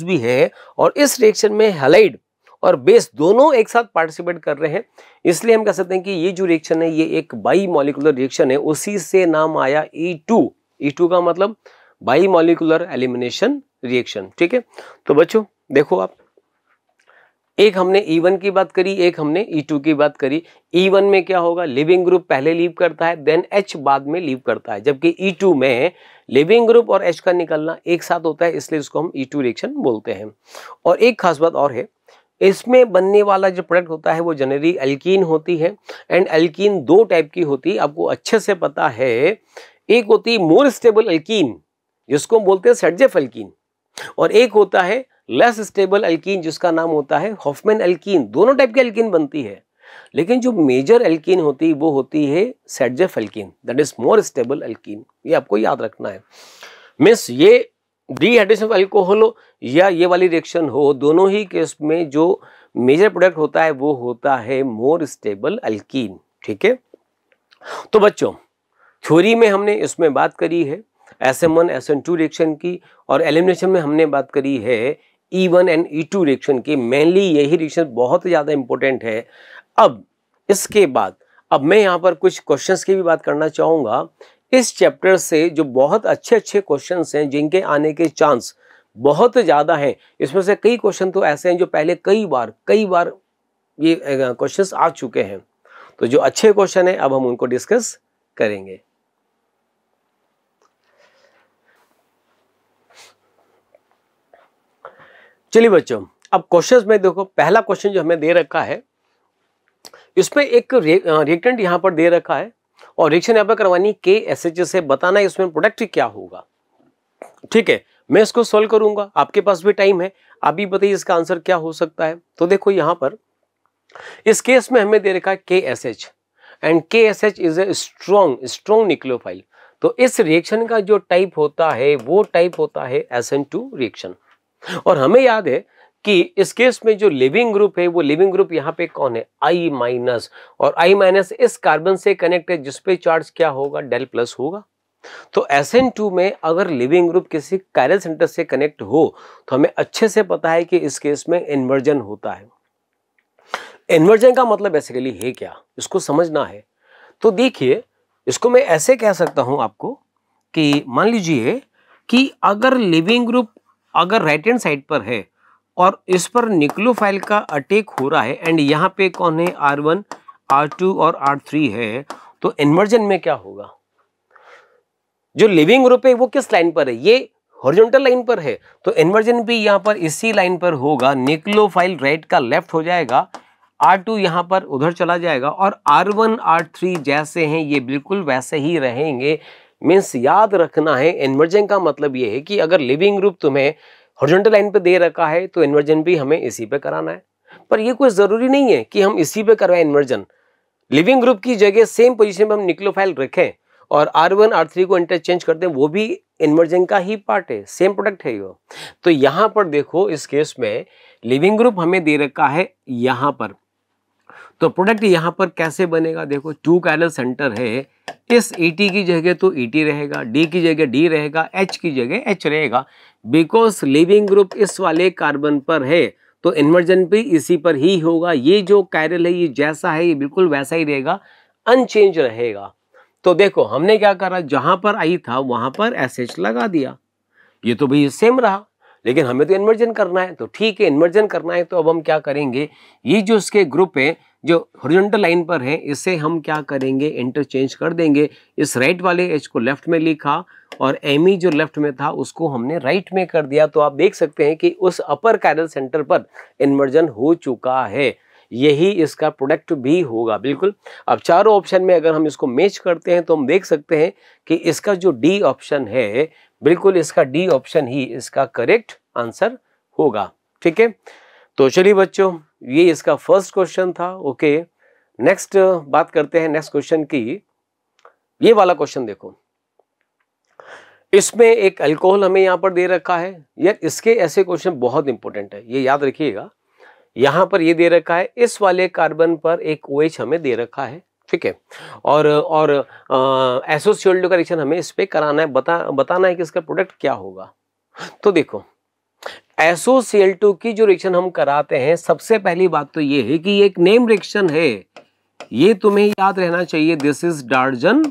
भी है, और इस रिएक्शन में हैलाइड और बेस दोनों एक साथ पार्टिसिपेट कर रहे हैं, इसलिए हम कह सकते हैं कि ये जो रिएक्शन है ये एक बाई मॉलिक्यूलर रिएक्शन है। उसी से नाम आया E2 का मतलब बाई मॉलिक्यूलर एलिमिनेशन रिएक्शन। ठीक है, तो बच्चों देखो आप, एक हमने E1 की बात करी, एक हमने E2 की बात करी। E1 में क्या होगा, लिविंग ग्रुप पहले लीव करता है, देन H बाद में लीव करता है, जबकि E2 में लिविंग ग्रुप और H का निकलना एक साथ होता है, इसलिए इसको हम E2 रिएक्शन बोलते हैं। और एक खास बात और है, इसमें बनने वाला जो प्रोडक्ट होता है वो जनरली एल्कीन होती है, एंड एल्कीन दो टाइप की होती है, आपको अच्छे से पता है। एक होती है मोर स्टेबल एल्कीन जिसको बोलते हैं सेडजेफ एल्कीन, और एक होता है लेस स्टेबल एल्कीन जिसका नाम होता है हॉफमैन एल्कीन। दोनों टाइप की एल्कीन बनती है, लेकिन जो मेजर एल्कीन होती है वो होती है सेडजेफ alkene, that is more stable alkene. ये आपको याद रखना है। मीन्स ये डिहाइड्रेशन ऑफ अल्कोहल हो या ये वाली रिएक्शन हो, दोनों ही केस में जो मेजर प्रोडक्ट होता है वो होता है मोर स्टेबल एल्कीन। ठीक है, तो बच्चों थ्योरी में हमने इसमें बात करी है SM1 SN2 रिएक्शन की, और एलिमिनेशन में हमने बात करी है E1 एंड E2 रिएक्शन की। मेनली यही रिएक्शन बहुत ज्यादा इंपॉर्टेंट है। अब इसके बाद अब मैं यहाँ पर कुछ क्वेश्चंस की भी बात करना चाहूंगा इस चैप्टर से, जो बहुत अच्छे क्वेश्चंस हैं जिनके आने के चांस बहुत ज्यादा हैं। इसमें से कई क्वेश्चन तो ऐसे हैं जो पहले कई बार ये क्वेश्चंस आ चुके हैं। तो जो अच्छे क्वेश्चन है अब हम उनको डिस्कस करेंगे। चलिए बच्चों, अब क्वेश्चंस में देखो, पहला क्वेश्चन जो हमें दे रखा है इसमें एक रिएक्टेंट यहाँ पर दे रखा है और रिएक्शन यहाँ पर करवानी KSH से, बताना है इसमें प्रोडक्ट क्या होगा। ठीक है, मैं इसको सॉल्व करूंगा, आपके पास भी टाइम है, आप भी बताइए इसका आंसर क्या हो सकता है। तो देखो यहाँ पर इस केस में हमें दे रखा है KSH and KSH is a strong nucleophile. तो इस रिएक्शन का जो टाइप होता है वो टाइप होता है SN2 रिएक्शन। और हमें याद है कि इस केस में जो लिविंग ग्रुप है वो लिविंग ग्रुप यहाँ पे कौन है, I-, और I- इस कार्बन से कनेक्ट है जिसपे चार्ज क्या होगा, del+ होगा। तो SN2 में अगर लिविंग ग्रुप किसी कायरल सेंटर से कनेक्ट हो तो हमें अच्छे से पता है कि इस केस में इन्वर्जन होता है। इन्वर्जन का मतलब बेसिकली है क्या, इसको समझना है। तो देखिए, इसको मैं ऐसे कह सकता हूं आपको कि मान लीजिए कि अगर लिविंग ग्रुप अगर राइट हैंड साइड पर है और इस पर न्यूक्लियोफाइल का अटैक हो रहा है एंड यहाँ पे कौन है, R1, R2 और R3 है, तो इन्वर्जन में क्या होगा, जो लिविंग ग्रुप है वो किस लाइन पर है, ये हॉरिजॉन्टल लाइन पर है, तो इन्वर्जन भी यहाँ पर इसी लाइन पर होगा। न्यूक्लियोफाइल राइट का लेफ्ट हो जाएगा, R2 यहाँ पर उधर चला जाएगा और R1 R3 जैसे हैं ये बिल्कुल वैसे ही रहेंगे। मीन्स याद रखना है, इन्वर्जन का मतलब ये है कि अगर लिविंग ग्रुप तुम्हें हॉरिजॉन्टल लाइन पे दे रखा है तो इन्वर्जन भी हमें इसी पे कराना है। पर ये कोई जरूरी नहीं है कि हम इसी पे करवाएं इन्वर्जन। लिविंग ग्रुप की जगह सेम पोजीशन पे हम न्यूक्लियोफाइल रखें और R1 R3 को इंटरचेंज करते हैं, वो भी इन्वर्जन का ही पार्ट है, सेम प्रोडक्ट है वो। तो यहाँ पर देखो, इस केस में लिविंग ग्रुप हमें दे रखा है यहाँ पर, तो प्रोडक्ट यहाँ पर कैसे बनेगा, देखो 2 कायरल सेंटर है, इस ET की जगह तो ET रहेगा, D की जगह D रहेगा, H की जगह H रहेगा। बिकॉज लिविंग ग्रुप इस वाले कार्बन पर है तो इन्वर्जन भी इसी पर ही होगा। ये जो कायरल है ये जैसा है ये बिल्कुल वैसा ही रहेगा, अनचेंज रहेगा। तो देखो हमने क्या करा, जहां पर I था वहां पर SH लगा दिया, ये तो भाई सेम रहा, लेकिन हमें तो इन्वर्जन करना है। तो ठीक है, इन्वर्जन करना है तो अब हम क्या करेंगे, ये जो इसके ग्रुप है जो हॉरिजॉन्टल लाइन पर है इसे हम क्या करेंगे, इंटरचेंज कर देंगे। इस राइट वाले H को लेफ्ट में लिखा और Me जो लेफ्ट में था उसको हमने राइट में कर दिया। तो आप देख सकते हैं कि उस अपर कायरल सेंटर पर इन्वर्जन हो चुका है, यही इसका प्रोडक्ट भी होगा बिल्कुल। अब चारों ऑप्शन में अगर हम इसको मैच करते हैं तो हम देख सकते हैं कि इसका जो D ऑप्शन है, बिल्कुल इसका D ऑप्शन ही इसका करेक्ट आंसर होगा। ठीक है, तो चलिए बच्चों, ये इसका फर्स्ट क्वेश्चन था। ओके, नेक्स्ट बात करते हैं नेक्स्ट क्वेश्चन की। ये वाला क्वेश्चन देखो, इसमें एक अल्कोहल हमें यहां पर दे रखा है। यार इसके ऐसे क्वेश्चन बहुत इंपॉर्टेंट है, ये याद रखिएगा। यहां पर ये दे रखा है, इस वाले कार्बन पर एक OH हमें दे रखा है, ठीक है, और एसोसिएटेड का रिएक्शन हमें इस पे कराना है, बताना है कि इसका प्रोडक्ट क्या होगा। तो देखो, SOCl2 की जो रिएक्शन हम कराते हैं, सबसे पहली बात तो ये है कि ये एक नेम रिएक्शन है, ये तुम्हें याद रहना चाहिए, दिस इज डाल्टन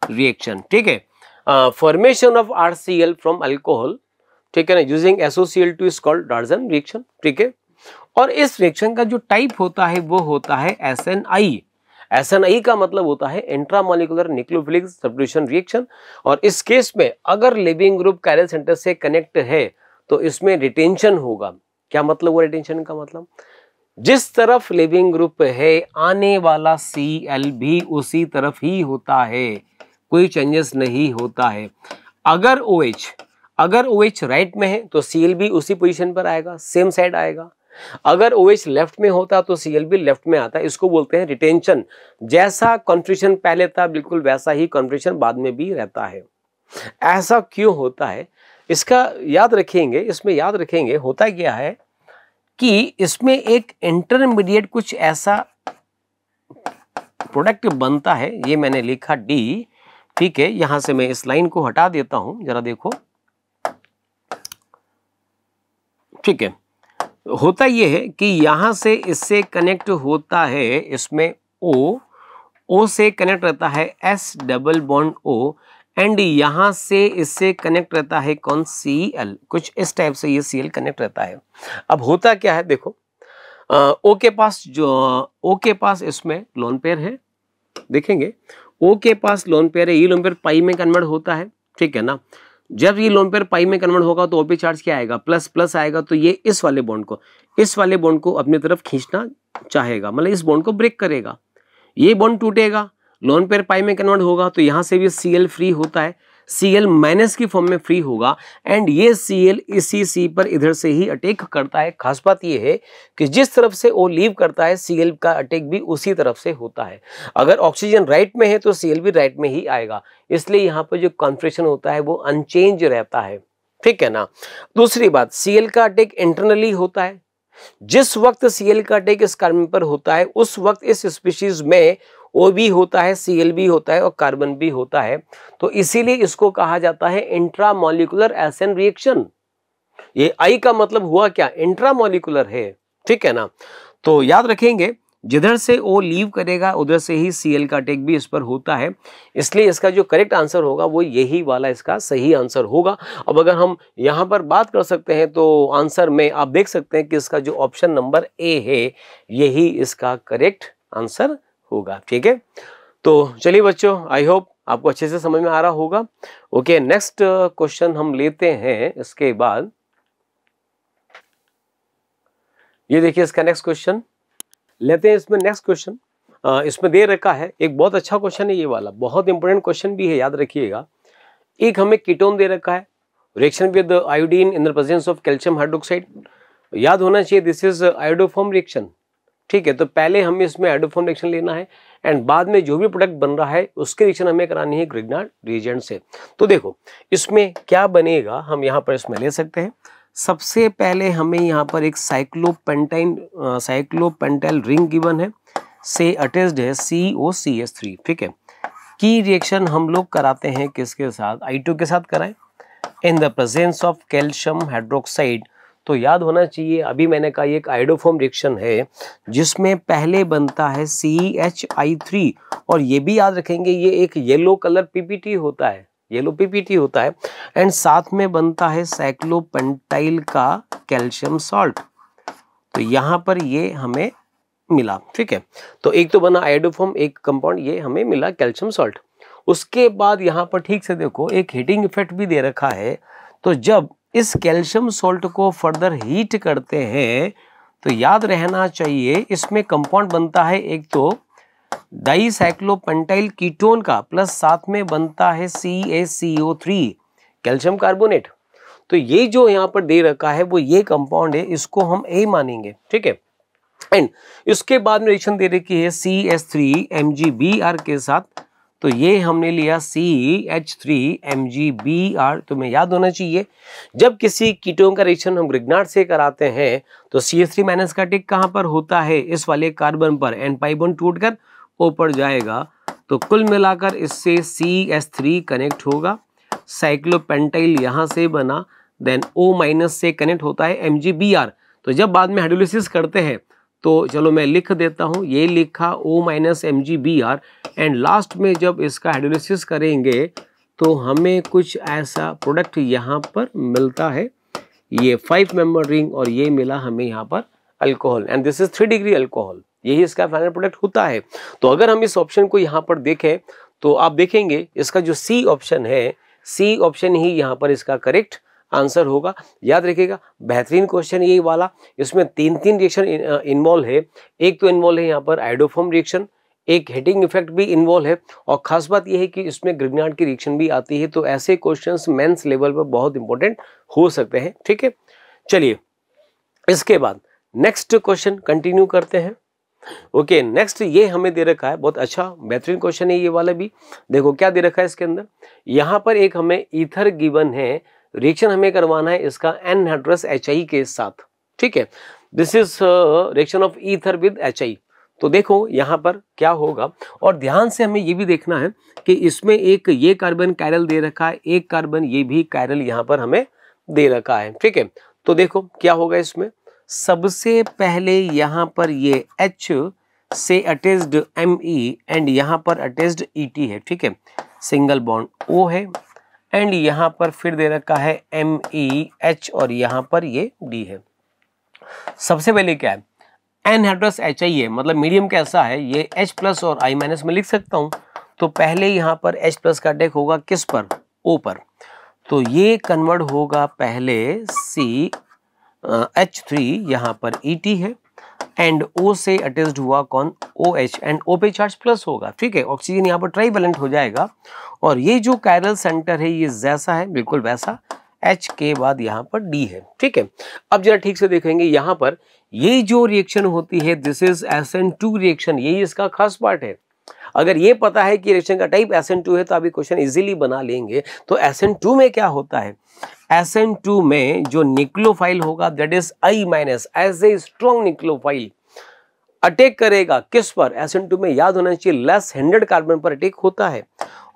रिएक्शन। ठीक है, formation of RCl from alcohol, ठीक है ना, using SOCl2 is called Dalton reaction. ठीक है, और इस रिएक्शन का जो टाइप होता है वो होता है SNI। SNI का मतलब होता है इंट्रामॉलिक्यूलर न्यूक्लियोफिलिक सब्स्टिट्यूशन रिएक्शन। और इस केस में अगर लिविंग ग्रुप कायरल सेंटर से कनेक्ट है तो इसमें रिटेंशन होगा। क्या मतलब हुआ रिटेंशन का मतलब, जिस तरफ लिविंग ग्रुप है आने वाला Cl भी उसी तरफ ही होता है, कोई चेंजेस नहीं होता है। अगर OH राइट में है तो Cl भी उसी पोजीशन पर आएगा, सेम साइड आएगा। अगर OH लेफ्ट में होता तो Cl भी लेफ्ट में आता है, इसको बोलते हैं रिटेंशन। जैसा कॉन्फ्रिक्शन पहले था बिल्कुल वैसा ही कॉन्फ्रिक्शन बाद में भी रहता है। ऐसा क्यों होता है, इसका याद रखेंगे, इसमें याद रखेंगे होता क्या है कि इसमें एक इंटरमीडिएट कुछ ऐसा प्रोडक्ट बनता है, ये मैंने लिखा D। ठीक है, यहां से मैं इस लाइन को हटा देता हूं, जरा देखो। ठीक है, होता यह है कि यहां से इससे कनेक्ट होता है, इसमें O से कनेक्ट रहता है S double bond O, and यहां से इससे कनेक्ट रहता है कौन, Cl। कुछ इस टाइप से ये Cl कनेक्ट रहता है। अब होता क्या है देखो, O के पास इसमें लोन पेयर है, देखेंगे O के पास लोन पेयर है, ये लोन पेयर पाई में कन्वर्ट होता है। ठीक है ना, जब ये लोन पेयर पाई में कन्वर्ट होगा तो OP चार्ज क्या आएगा, प्लस प्लस आएगा। तो ये इस वाले बॉन्ड को अपनी तरफ खींचना चाहेगा, मतलब इस बॉन्ड को ब्रेक करेगा, ये बॉन्ड टूटेगा, लोन पेयर पाई में कन्वर्ट होगा तो यहां से भी Cl फ्री होता है, Cl माइनस की फॉर्म में फ्री होगा, एंड ये Cl इसी C पर इधर से ही अटैक करता है। खास बात ये है कि जिस तरफ से O लीव करता है Cl का अटैक भी उसी तरफ से होता है। अगर ऑक्सीजन राइट में है तो Cl भी राइट में ही आएगा, इसलिए यहाँ पर जो कॉन्फ्रिक्शन होता है वो अनचेंज रहता है। ठीक है ना। दूसरी बात, Cl का अटैक इंटरनली होता है। जिस वक्त Cl का अटैक इस कार्बन पर होता है उस वक्त इस स्पीशीज में O भी होता है, Cl भी होता है और कार्बन भी होता है। तो इसीलिए इसको कहा जाता है इंट्रामॉलिक्यूलर एसएन रिएक्शन। ये I का मतलब हुआ क्या, इंट्रामॉलिक्यूलर है, ठीक है ना। तो याद रखेंगे जिधर से O लीव करेगा उधर से ही Cl का अटैक भी इस पर होता है, इसलिए इसका जो करेक्ट आंसर होगा वो यही वाला इसका सही आंसर होगा। अब अगर हम यहाँ पर बात कर सकते हैं तो आंसर में आप देख सकते हैं कि इसका जो ऑप्शन नंबर ए है यही इसका करेक्ट आंसर होगा, ठीक है। तो चलिए बच्चों, आई होप आपको अच्छे से समझ में आ रहा होगा। ओके, नेक्स्ट क्वेश्चन हम लेते हैं। इसके बाद ये देखिए इसका नेक्स्ट क्वेश्चन लेते हैं। इसमें नेक्स्ट क्वेश्चन इसमें दे रखा है, एक बहुत अच्छा क्वेश्चन है ये वाला, बहुत इंपॉर्टेंट क्वेश्चन भी है, याद रखिएगा। एक हमें कीटोन दे रखा है, reaction with iodine in the presence of calcium hydroxide. याद होना चाहिए दिस इज आयोडोफॉर्म रिएक्शन, ठीक है। तो पहले हमें इसमें आयोडोफॉर्म रिएक्शन लेना है एंड बाद में जो भी प्रोडक्ट बन रहा है उसकी रिएक्शन हमें करानी है ग्रिग्नार्ड रिएजेंट से। तो देखो इसमें क्या बनेगा, हम यहाँ पर इसमें ले सकते हैं। सबसे पहले हमें यहाँ पर एक साइक्लोपेंटाइल रिंग गिवन है, से अटैच्ड है COCH3, ठीक है। की रिएक्शन हम लोग कराते हैं किसके साथ, I2 के साथ कराएं इन the presence of calcium hydroxide. तो याद होना चाहिए, अभी मैंने कहा ये एक आयोडोफॉर्म रिएक्शन है जिसमें पहले बनता है CHI3 और ये भी याद रखेंगे ये एक येलो कलर PPT होता है, येलो PPT होता है एंड साथ में बनता है साइक्लोपेंटाइल का कैल्शियम सॉल्ट। तो यहाँ पर ये हमें मिला, ठीक है। तो एक तो बना आयोडोफॉर्म एक कंपाउंड, ये हमें मिला कैल्शियम सॉल्ट। उसके बाद यहाँ पर ठीक से देखो एक हीटिंग इफेक्ट भी दे रखा है। तो जब इस कैल्शियम सॉल्ट को फर्दर हीट करते हैं तो याद रहना चाहिए इसमें कंपाउंड बनता है एक तो डाइसाइक्लोपेंटाइल कीटोन का, प्लस साथ में बनता है CaCO3 कैल्शियम कार्बोनेट। तो ये जो यहाँ पर दे रखा है वो ये कंपाउंड है, इसको हम A मानेंगे, ठीक है। एंड इसके बाद में रिएक्शन दे रखी है CH3MgBr के साथ, तो ये हमने लिया CH3MgBr। तो मैं याद होना चाहिए जब किसी कीटोन का रिएक्शन हम ग्रिग्नार्ड से कराते हैं तो CH3 माइनस का टिक कहाँ पर होता है, इस वाले कार्बन पर, एंड पाई बॉन्ड टूटकर O पर जाएगा। तो कुल मिलाकर इससे CH3 कनेक्ट होगा, साइक्लोपेंटाइल यहाँ से बना, देन O माइनस से कनेक्ट होता है MgBr। तो जब बाद में हाइड्रोलिसिस करते हैं तो चलो मैं लिख देता हूँ, ये लिखा O minus MgBr and last में जब इसका हाइड्रोलिसिस करेंगे तो हमें कुछ ऐसा प्रोडक्ट यहाँ पर मिलता है, ये 5 मेंबर रिंग और ये मिला हमें यहाँ पर alcohol and this is 3 degree alcohol, यही इसका फाइनल प्रोडक्ट होता है। तो अगर हम इस ऑप्शन को यहाँ पर देखें तो आप देखेंगे इसका जो C ऑप्शन है, C ऑप्शन ही यहाँ पर इसका करेक्ट आंसर होगा। याद रखिएगा बेहतरीन क्वेश्चन यही वाला, इसमें 3 रिएक्शन इन्वॉल्व है। एक तो इन्वॉल्व है यहाँ पर आयोडोफॉर्म रिएक्शन, एक हीटिंग इफेक्ट भी इन्वॉल्व है और खास बात यह है कि इसमें ग्रिग्नार्ड की रिएक्शन भी आती है। तो ऐसे क्वेश्चंस मेंस लेवल पर बहुत इंपॉर्टेंट हो सकते हैं, ठीक है। चलिए इसके बाद नेक्स्ट क्वेश्चन कंटिन्यू करते हैं। ओके, नेक्स्ट ये हमें दे रखा है, बहुत अच्छा बेहतरीन क्वेश्चन है ये वाला भी। देखो क्या दे रखा है इसके अंदर, यहाँ पर एक हमें ईथर गिवन है, रिएक्शन हमें करवाना है इसका एनहाइड्रस HI के साथ, ठीक है। This is reaction of ether with HI। तो देखो यहाँ पर क्या होगा और ध्यान से हमें ये भी देखना है कि इसमें एक ये कार्बन कायरल दे रखा है, एक कार्बन ये भी कायरल यहाँ पर हमें दे रखा है, ठीक है। तो देखो क्या होगा इसमें, सबसे पहले यहाँ पर ये H से अटैच्ड Me एंड यहाँ पर अटैच्ड ET है, ठीक है। सिंगल बॉन्ड O है एंड यहाँ पर फिर दे रखा है MEH और यहाँ पर ये D है। सबसे पहले क्या है, एनहाइड्रस HI है, मतलब मीडियम कैसा है, ये H प्लस और I माइनस में लिख सकता हूँ। तो पहले यहाँ पर H प्लस का अटैक होगा किस पर, O पर। तो ये कन्वर्ट होगा पहले H3, यहाँ पर ET है एंड O से अटैच्ड हुआ कौन, OH एंड O पे चार्ज प्लस होगा, ठीक है। ऑक्सीजन यहाँ पर ट्राइवेलेंट हो जाएगा और ये जो कायरल सेंटर है ये जैसा है बिल्कुल वैसा, H के बाद यहाँ पर D है, ठीक है। अब जरा ठीक से देखेंगे यहाँ पर ये जो रिएक्शन होती है दिस इज SN2 रिएक्शन, यही इसका खास पार्ट है। अगर ये पता है कि रिएक्शन का टाइप SN2 है तो आप ये क्वेश्चन इजीली बना लेंगे। तो SN2 में क्या होता है, SN2 में जो न्यूक्लियोफाइल होगा that is I minus, as a strong nucleophile. Attack करेगा किस पर, SN2 में याद होना चाहिए लेस हिंडर्ड कार्बन पर अटैक होता है।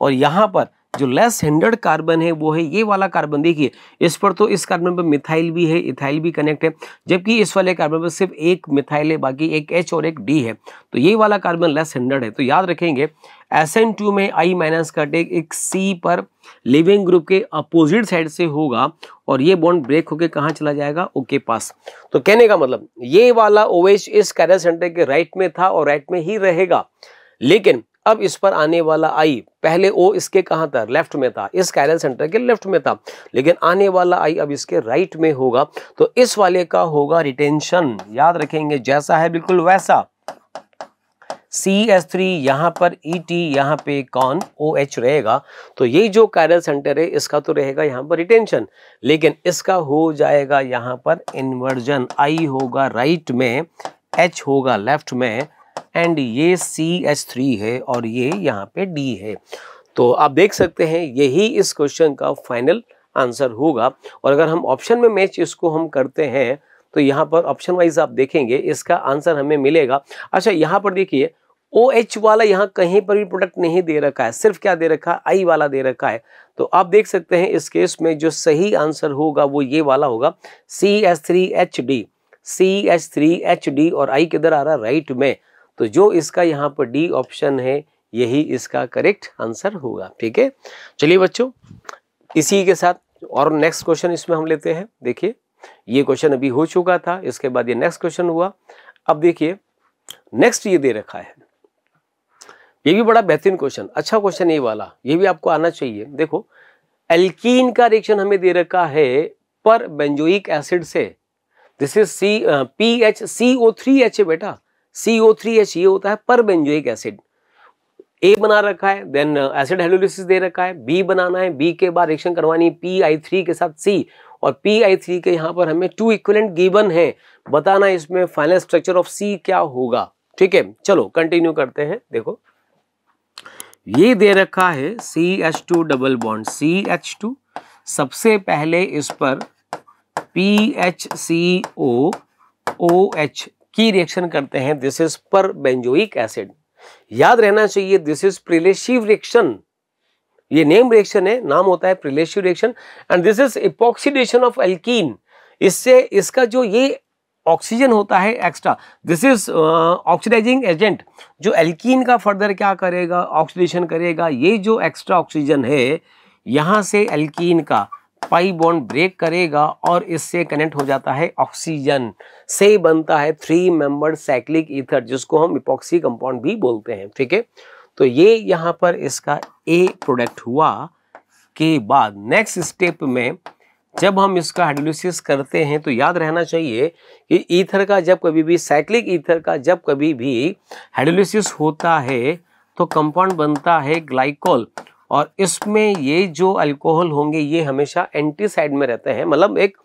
और यहाँ पर जो लेस हिंडर्ड कार्बन है वो है ये वाला कार्बन, देखिए इस पर तो इस कार्बन पर मिथाइल भी है, इथाइल भी कनेक्ट है, जबकि इस वाले कार्बन पर सिर्फ एक मिथाइल है, बाकी एक H और एक D है। तो ये वाला कार्बन लेस हिंडर्ड है। तो याद रखेंगे SN2 में I माइनस का अटैक एक C पर लिविंग ग्रुप के अपोजिट साइड से होगा और ये बॉन्ड ब्रेक होके कहाँ चला जाएगा, O के पास। तो कहने का मतलब ये वाला OH इस कैरियर सेंटर के राइट में था और राइट में ही रहेगा, लेकिन अब इस पर आने वाला I, पहले O इसके कहाँ था, लेफ्ट में था, इस कैरियर सेंटर के लेफ्ट में था, लेकिन आने वाला I अब इसके राइट में होगा। तो इस वाले का होगा रिटेंशन, याद रखेंगे जैसा है बिल्कुल वैसा। CH3 यहाँ पर ET, यहाँ पे कौन OH रहेगा। तो ये जो कैरियर सेंटर है इसका तो रहेगा यहाँ पर रिटेंशन, लेकिन इसका हो जाएगा यहाँ पर इन्वर्जन। I होगा राइट में, H होगा लेफ्ट में, एंड ये CH3 है और ये यहाँ पे D है। तो आप देख सकते हैं यही इस क्वेश्चन का फाइनल आंसर होगा। और अगर हम ऑप्शन में मैच इसको हम करते हैं तो यहाँ पर ऑप्शन वाइज आप देखेंगे इसका आंसर हमें मिलेगा। अच्छा यहाँ पर देखिए OH वाला यहाँ कहीं पर भी प्रोडक्ट नहीं दे रखा है, सिर्फ क्या दे रखा है, I वाला दे रखा है। तो आप देख सकते हैं इस केस में जो सही आंसर होगा वो ये वाला होगा, CH3HD। CH3HD और I किधर आ रहा है, राइट में। तो जो इसका यहाँ पर D ऑप्शन है यही इसका करेक्ट आंसर होगा। ठीक है, चलिए बच्चों इसी के साथ और नेक्स्ट क्वेश्चन इसमें हम लेते हैं। देखिए ये क्वेश्चन अभी हो चुका था, इसके बाद ये नेक्स्ट क्वेश्चन हुआ। अब देखिए नेक्स्ट ये दे रखा है, ये भी बड़ा बेहतरीन क्वेश्चन, अच्छा क्वेश्चन ये वाला, ये भी आपको आना चाहिए। देखो एल्कीन का रिएक्शन हमें दे रखा है पर बेंजोइक एसिड से, दिस इज PHCO3H है बेटा, CO3H ये होता है पर बेंजोइक एसिड। A बना रखा है, देन एसिड हाइड्रोलिसिस दे रखा है, B बनाना है, B के बाद रिएक्शन करवानी PI3 के साथ C, और PI3 के यहाँ पर हमें 2 इक्विवेलेंट गिवन है, बताना इसमें फाइनल स्ट्रक्चर ऑफ C क्या होगा। ठीक है, चलो कंटिन्यू करते हैं। देखो ये दे रखा है CH2 डबल बॉन्ड CH2, सबसे पहले इस पर PHCOOH की रिएक्शन करते हैं, this is per benzoic acid. याद रहना चाहिए दिस इज प्रिलेशिव रिएक्शन, ये नेम रिएक्शन है, नाम होता है Prilezhaev reaction, and this is epoxidation of alkene. इससे इसका जो ये ऑक्सीजन होता है extra, this is oxidising agent, जो एल्कीन का फर्दर क्या करेगा, ऑक्सीडेशन करेगा। ये जो एक्स्ट्रा ऑक्सीजन है यहाँ से एल्कीन का पाई बॉन्ड ब्रेक करेगा और इससे कनेक्ट हो जाता है ऑक्सीजन, से बनता है 3 मेंबर्ड साइक्लिक ईथर, जिसको हम इपॉक्सी कंपाउंड भी बोलते हैं। ठीक है, तो ये यहाँ पर इसका A प्रोडक्ट हुआ के बाद नेक्स्ट स्टेप में जब हम इसका हाइड्रोलिसिस करते हैं तो याद रहना चाहिए कि ईथर का जब कभी भी, साइक्लिक ईथर का जब कभी भी हाइड्रोलिसिस होता है तो कंपाउंड बनता है ग्लाइकोल, और इसमें ये जो अल्कोहल होंगे ये हमेशा एंटी साइड में रहते हैं, मतलब एक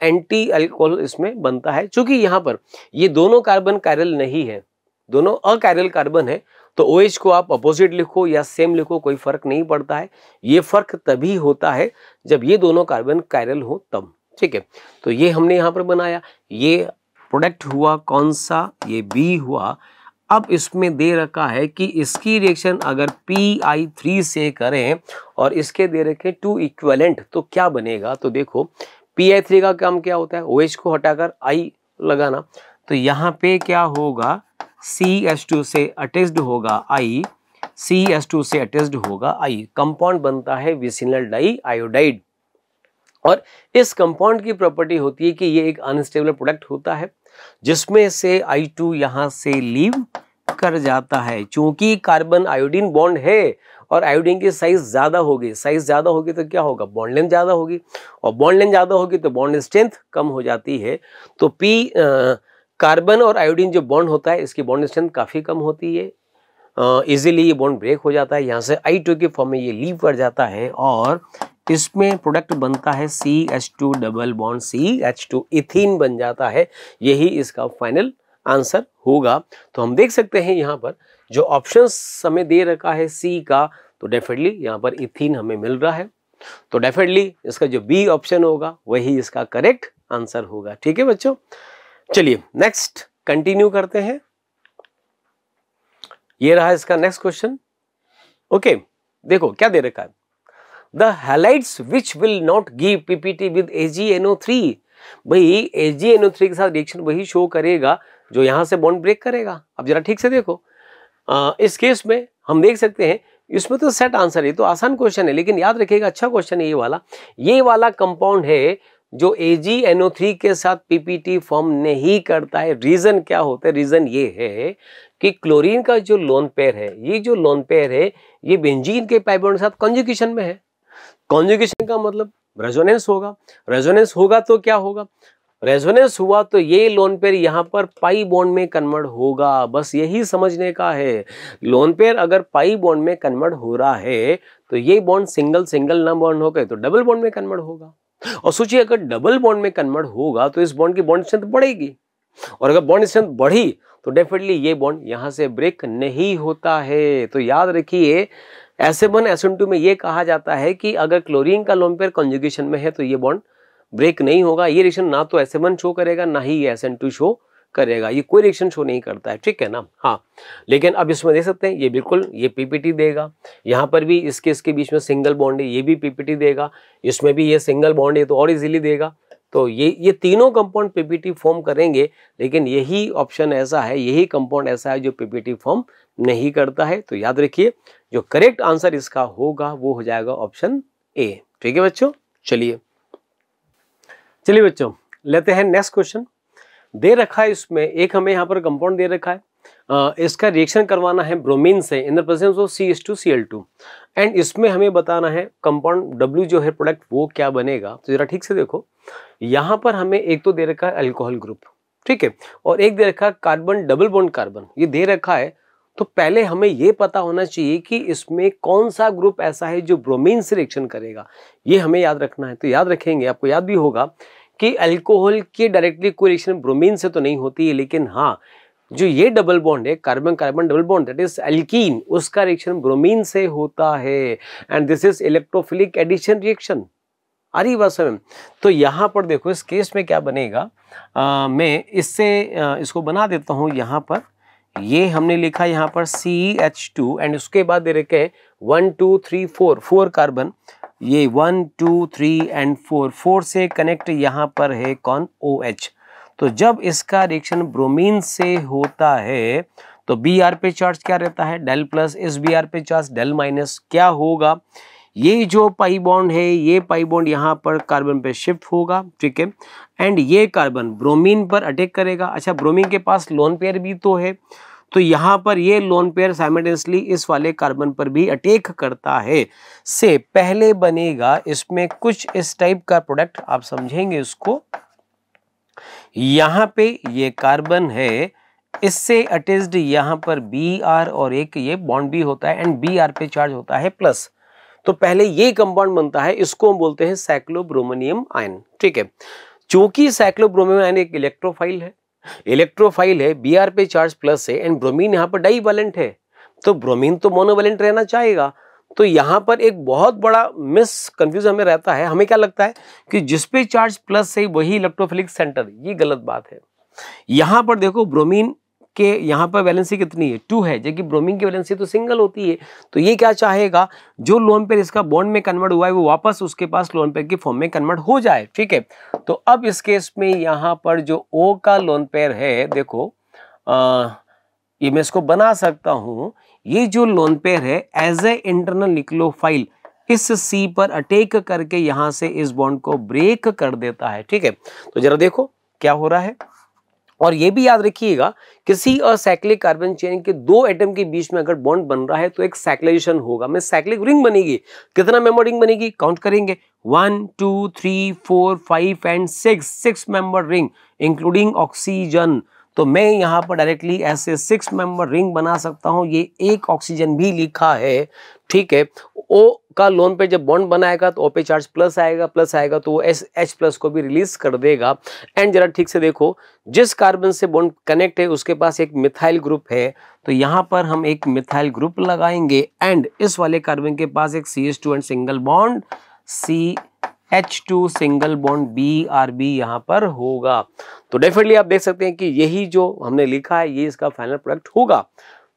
एंटी अल्कोहल इसमें बनता है। चूंकि यहाँ पर ये दोनों कार्बन कायरल नहीं है, दोनों अकायरल कार्बन है, तो OH को आप अपोजिट लिखो या सेम लिखो कोई फर्क नहीं पड़ता है। ये फर्क तभी होता है जब ये दोनों कार्बन कायरल हो तब। ठीक है, तो ये हमने यहाँ पर बनाया, ये प्रोडक्ट हुआ कौन सा, ये B हुआ। अब इसमें दे रखा है कि इसकी रिएक्शन अगर PI3 से करें और इसके दे रखे 2 इक्विवेलेंट तो क्या बनेगा। तो देखो PI3 का काम क्या होता है, OH को हटाकर I लगाना, तो यहाँ पे क्या होगा, CH2 से अटैच्ड होगा I, CH2 से अटैच्ड होगा I, कंपाउंड बनता है विसिनल डाई आयोडाइड। और इस कंपाउंड की प्रॉपर्टी होती है कि ये एक अनस्टेबल प्रोडक्ट होता है जिसमें से I2 यहाँ से लीव कर जाता है। चूंकि कार्बन आयोडीन बॉन्ड है और आयोडीन की साइज ज्यादा होगी, साइज ज्यादा होगी तो क्या होगा, बॉन्ड लेंथ ज्यादा होगी, और बॉन्ड लेंथ ज्यादा होगी तो बॉन्ड स्ट्रेंथ कम हो जाती है। तो कार्बन और आयोडीन जो बॉन्ड होता है इसकी बॉन्ड स्ट्रेंथ काफी कम होती है, इजीली ये बॉन्ड ब्रेक हो जाता है, यहाँ से I2 के फॉर्म में ये लीव कर जाता है और इसमें प्रोडक्ट बनता है CH2 double bond CH2, ethene बन जाता है। यही इसका फाइनल आंसर होगा। तो हम देख सकते हैं यहाँ पर जो ऑप्शंस हमें दे रखा है C का, तो डेफिनेटली यहाँ पर इथीन हमें मिल रहा है, तो डेफिनेटली इसका जो B ऑप्शन होगा वही इसका करेक्ट आंसर होगा। ठीक है बच्चों, चलिए नेक्स्ट कंटिन्यू करते हैं। ये रहा इसका नेक्स्ट क्वेश्चन। ओके, देखो क्या दे रखा है, the halides which will not give PPT with AgNO3। भाई AgNO3 के साथ रिएक्शन वही शो करेगा जो यहां से बॉन्ड ब्रेक करेगा। अब जरा ठीक से देखो, इस केस में हम देख सकते हैं, इसमें तो सेट आंसर है, तो आसान क्वेश्चन है, लेकिन याद रखिएगा अच्छा क्वेश्चन है ये वाला कंपाउंड है जो AgNO3 के साथ पीपीटी फॉर्म नहीं करता है। रीजन क्या होता है, रीजन ये है कि क्लोरीन का जो लोन पेयर है, ये जो लोन पेयर है ये बेंजीन के पाई बॉन्ड के साथ कॉन्जुगेशन में है। कॉन्जुगेशन का मतलब रेजोनेंस होगा, रेजोनेंस होगा तो क्या होगा, रेजोनेंस हुआ तो ये लोन पेयर यहाँ पर पाई बॉन्ड में कन्वर्ट होगा, बस यही समझने का है। लोन पेयर अगर पाई बॉन्ड में कन्वर्ट हो रहा है तो ये बॉन्ड सिंगल सिंगल ना बॉन्ड हो गए तो डबल बॉन्ड में कन्वर्ट होगा। और सोचिए अगर डबल बॉन्ड में कन्वर्ट होगा तो इस बॉन्ड की बॉन्ड स्ट्रेंथ बढ़ेगी, और अगर बॉन्ड स्ट्रेंथ बढ़ी तो डेफिनेटली ये बॉन्ड यहां से ब्रेक नहीं होता है। तो याद रखिए SN1 SN2 में ये कहा जाता है कि अगर क्लोरीन का लोन पेयर कॉन्जुगेशन में है तो ये बॉन्ड ब्रेक नहीं होगा। ये रिएक्शन ना तो SN1 शो करेगा ना ही ये SN2 शो करेगा, ये कोई रिएक्शन शो नहीं करता है, ठीक है ना। हाँ, लेकिन अब इसमें देख सकते हैं ये बिल्कुल ये पीपीटी देगा, यहाँ पर भी इसके बीच में सिंगल बॉन्ड है, ये भी पीपीटी देगा, इसमें भी ये सिंगल बॉन्ड है तो और इजीली देगा। तो ये तीनों कंपाउंड पीपीटी फॉर्म करेंगे, लेकिन यही ऑप्शन ऐसा है, यही कंपाउंड ऐसा है जो पीपीटी फॉर्म नहीं करता है। तो याद रखिए जो करेक्ट आंसर इसका होगा वो हो जाएगा ऑप्शन ए। ठीक है बच्चों, चलिए बच्चों लेते हैं नेक्स्ट क्वेश्चन। दे रखा है इसमें एक हमें यहाँ पर कंपाउंड दे रखा है, इसका रिएक्शन करवाना है ब्रोमीन से इन the presence of CH2Cl2 and इसमें हमें बताना है कंपाउंड W जो है प्रोडक्ट वो क्या बनेगा। तो जरा ठीक से देखो, यहाँ पर हमें एक तो दे रखा है अल्कोहल ग्रुप, ठीक है, और एक दे रखा है कार्बन डबल बॉन्ड कार्बन, ये दे रखा है। तो पहले हमें ये पता होना चाहिए कि इसमें कौन सा ग्रुप ऐसा है जो ब्रोमीन से रिएक्शन करेगा, ये हमें याद रखना है। तो याद रखेंगे, आपको याद भी होगा कि अल्कोहल की डायरेक्टली कोई रिएक्शन ब्रोमीन से तो नहीं होती है, लेकिन हाँ जो ये डबल बॉन्ड है carbon carbon double bond that is alkene, उसका रिएक्शन ब्रोमीन से होता है and this is electrophilic addition reaction. आ रही बात समझ। तो यहाँ पर देखो इस केस में क्या बनेगा, मैं इससे इसको बना देता हूँ। यहाँ पर ये हमने लिखा यहाँ पर CH2 एंड उसके बाद दे रखे हैं 1 2 3 4 कार्बन, ये 1 2 3 एंड 4 से कनेक्ट यहाँ पर है कौन, OH। तो जब इसका रिएक्शन ब्रोमीन से होता है तो Br पे चार्ज क्या रहता है, डेल प्लस, इस Br पे चार्ज डेल माइनस, क्या होगा, ये जो पाई बॉन्ड है ये पाई बॉन्ड यहाँ पर कार्बन पे शिफ्ट होगा, ठीक है, एंड ये कार्बन ब्रोमीन पर अटैक करेगा। अच्छा, ब्रोमीन के पास लोन पेयर भी तो है, तो यहाँ पर ये लोन पेयर साइमल्टेनियसली इस वाले कार्बन पर भी अटैक करता है। से पहले बनेगा इसमें कुछ इस टाइप का प्रोडक्ट, आप समझेंगे इसको। यहाँ पे ये कार्बन है, इससे अटैच्ड यहाँ पर Br और एक ये बॉन्ड भी होता है एंड Br पे चार्ज होता है प्लस। तो पहले ये कंपाउंड बनता है, इसको हम बोलते हैं साइक्लोब्रोमोनियम आयन, ठीक है। चूंकि साइक्लोब्रोमोनियम आयन एक इलेक्ट्रोफाइल है, Br पे चार्ज प्लस है एंड ब्रोमीन यहाँ पर डाईवैलेंट है, तो ब्रोमीन तो मोनोवैलेंट रहना चाहेगा। तो यहाँ पर एक बहुत बड़ा मिस कंफ्यूजन हमें रहता है, हमें क्या लगता है कि जिस पे चार्ज प्लस है वही इलेक्ट्रोफिलिक सेंटर, ये गलत बात है। यहाँ पर देखो ब्रोमीन के यहाँ पर वैलेंसी कितनी है, 2 है, जबकि ब्रोमीन की वैलेंसी तो सिंगल होती है। तो ये क्या चाहेगा, जो लोन पेयर इसका बॉन्ड में कन्वर्ट हुआ है वो वापस उसके पास लोन पेयर की फॉर्म में कन्वर्ट हो जाए, ठीक है। तो अब इस केस में यहाँ पर जो O का लोन पेयर है, देखो ये मैं इसको बना सकता हूं, ये जो लोन पेयर है एज ए इंटरनल न्यूक्लियोफाइल इस C पर अटैक करके यहां से इस बॉन्ड को ब्रेक कर देता है, ठीक है। तो जरा देखो क्या हो रहा है, और ये भी याद रखिएगा किसी असाइक्लिक कार्बन चेन के 2 एटम के बीच में अगर बॉन्ड बन रहा है तो एक साइक्लाइजेशन होगा, में साइक्लिक रिंग बनेगी। कितना मेंबर रिंग बनेगी, काउंट करेंगे, 1 2 3 4 5 and 6 member ring including oxygen. तो मैं यहाँ पर डायरेक्टली ऐसे 6 मेंबर रिंग बना सकता हूँ, ये एक ऑक्सीजन भी लिखा है, ठीक है। O का लोन पे जब बॉन्ड बनाएगा तो O पे चार्ज प्लस आएगा तो वो H प्लस को भी रिलीज कर देगा। एंड जरा ठीक से देखो, जिस कार्बन से बॉन्ड कनेक्ट है उसके पास एक मिथाइल ग्रुप है, तो यहाँ पर हम एक मिथाइल ग्रुप लगाएंगे एंड इस वाले कार्बन के पास एक CH2 and single bond CH2 single bond BRB यहाँ पर होगा। तो डेफिनेटली आप देख सकते हैं कि यही जो हमने लिखा है ये इसका फाइनल प्रोडक्ट होगा।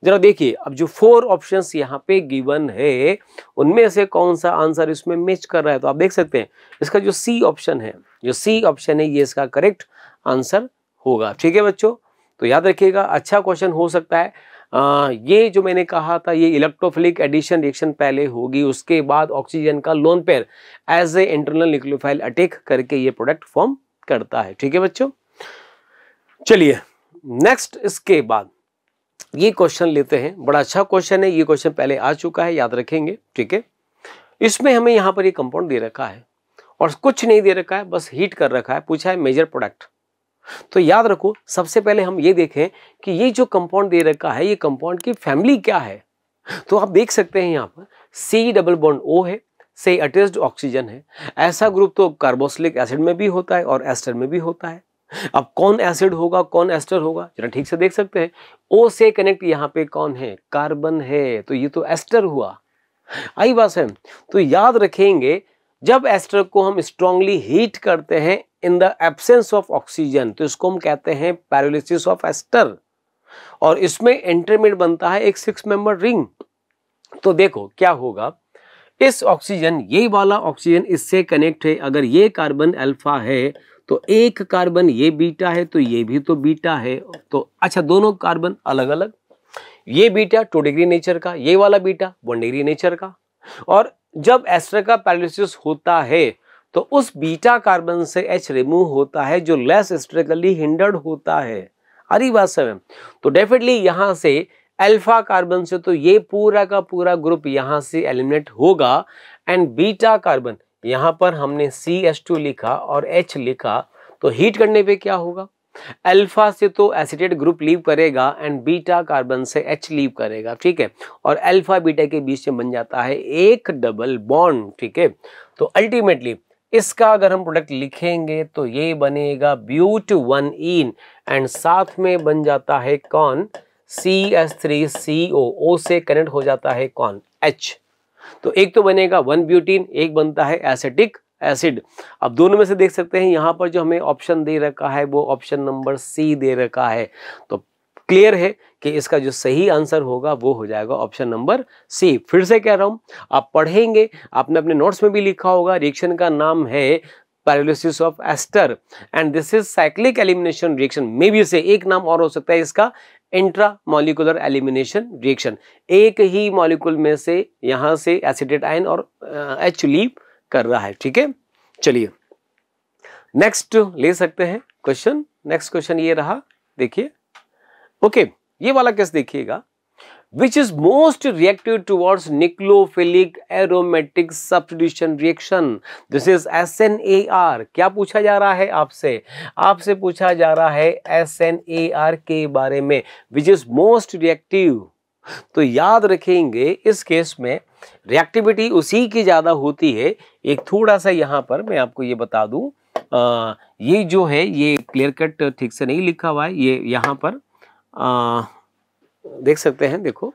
जरा देखिए, अब जो 4 ऑप्शंस यहाँ पे गिवन है उनमें से कौन सा आंसर इसमें मैच कर रहा है, तो आप देख सकते हैं इसका जो सी ऑप्शन है, ये इसका करेक्ट आंसर होगा। ठीक है बच्चों, तो याद रखिएगा, अच्छा क्वेश्चन हो सकता है। ये जो मैंने कहा था, ये इलेक्ट्रोफिलिक एडिशन रिएक्शन पहले होगी, उसके बाद ऑक्सीजन का lone pair as an internal nucleophile attack करके ये प्रोडक्ट फॉर्म करता है। ठीक है बच्चों, चलिए नेक्स्ट इसके बाद ये क्वेश्चन लेते हैं। बड़ा अच्छा क्वेश्चन है, ये क्वेश्चन पहले आ चुका है, याद रखेंगे। ठीक है, इसमें हमें यहाँ पर ये कंपाउंड दे रखा है और कुछ नहीं दे रखा है, बस हीट कर रखा है, पूछा है मेजर प्रोडक्ट। तो याद रखो, सबसे पहले हम ये देखें कि ये जो कंपाउंड दे रखा है, ये कंपाउंड की फैमिली क्या है। तो आप देख सकते हैं यहाँ पर C डबल बॉन्ड O है, से अटैच्ड ऑक्सीजन है। ऐसा ग्रुप तो कार्बोक्सिलिक एसिड में भी होता है और एस्टर में भी होता है। अब कौन एसिड होगा कौन एस्टर होगा, जरा ठीक से देख सकते हैं। O से कनेक्ट यहाँ पे कौन है, कार्बन है, तो ये तो एस्टर हुआ। आई बात है, तो याद रखेंगे जब एस्टर को हम स्ट्रांगली हीट करते हैं in the absence of oxygen, तो इसको हम कहते हैं पैरोलिसिस ऑफ एस्टर, और इसमें इंटरमीडिएट बनता है एक 6 मेंबर रिंग। तो देखो क्या होगा, इस ऑक्सीजन, ये वाला ऑक्सीजन इससे कनेक्ट है, अगर ये कार्बन अल्फा है तो एक कार्बन ये बीटा है, तो ये भी तो बीटा है। तो अच्छा, दोनों कार्बन अलग अलग, ये बीटा 2 डिग्री नेचर का, ये वाला बीटा 1 डिग्री नेचर का। और जब एस्टर का पैरालिसिस होता है तो उस बीटा कार्बन से H रिमूव होता है जो लेस स्ट्रिकली हिंडर्ड होता है। अरे बात समझ, तो डेफिनेटली यहां से अल्फा कार्बन से तो ये पूरा का पूरा ग्रुप यहां से एलिमिनेट होगा, एंड बीटा कार्बन यहां पर हमने CH2 लिखा और H लिखा, तो हीट करने पे क्या होगा, अल्फा से तो एसिटेट ग्रुप लीव करेगा एंड बीटा कार्बन से H लीव करेगा। ठीक है, और अल्फा बीटा के बीच में बन जाता है एक डबल बॉन्ड। ठीक है, तो अल्टीमेटली इसका अगर हम प्रोडक्ट लिखेंगे तो ये बनेगा ब्यूट1इन एंड साथ में बन जाता है कौन, CH3CO, O से कनेक्ट हो जाता है कौन, H। तो एक तो बनेगा 1 ब्यूटीन, एक बनता है एसिटिक एसिड। अब दोनों में से देख सकते हैं यहाँ पर जो हमें ऑप्शन दे रखा है वो ऑप्शन नंबर C दे रखा है, तो क्लियर है कि इसका जो सही आंसर होगा वो हो जाएगा ऑप्शन नंबर C। फिर से कह रहा हूं, आप पढ़ेंगे, आपने अपने नोट्स में भी लिखा होगा, रिएक्शन का नाम है pyrolysis of ester and this is cyclic elimination reaction. Maybe से एक नाम और हो सकता है इसका, इंट्रा मॉलिक्यूलर एलिमिनेशन रिएक्शन। एक ही मॉलिक्यूल में से यहां से एसिटेट आयन और H लीव कर रहा है। ठीक है, चलिए नेक्स्ट ले सकते हैं क्वेश्चन। नेक्स्ट क्वेश्चन ये रहा, देखिए। ओके, ये वाला केस देखिएगा, which is most reactive towards nucleophilic aromatic substitution reaction, this is SNAR। क्या पूछा जा रहा है आपसे, आपसे पूछा जा रहा है SNAR के बारे में, which is most reactive। तो याद रखेंगे इस केस में रिएक्टिविटी उसी की ज्यादा होती है। एक थोड़ा सा यहाँ पर मैं आपको ये बता दूं, ये जो है ये क्लियर कट ठीक से नहीं लिखा हुआ है, ये यहाँ पर देख सकते हैं, देखो,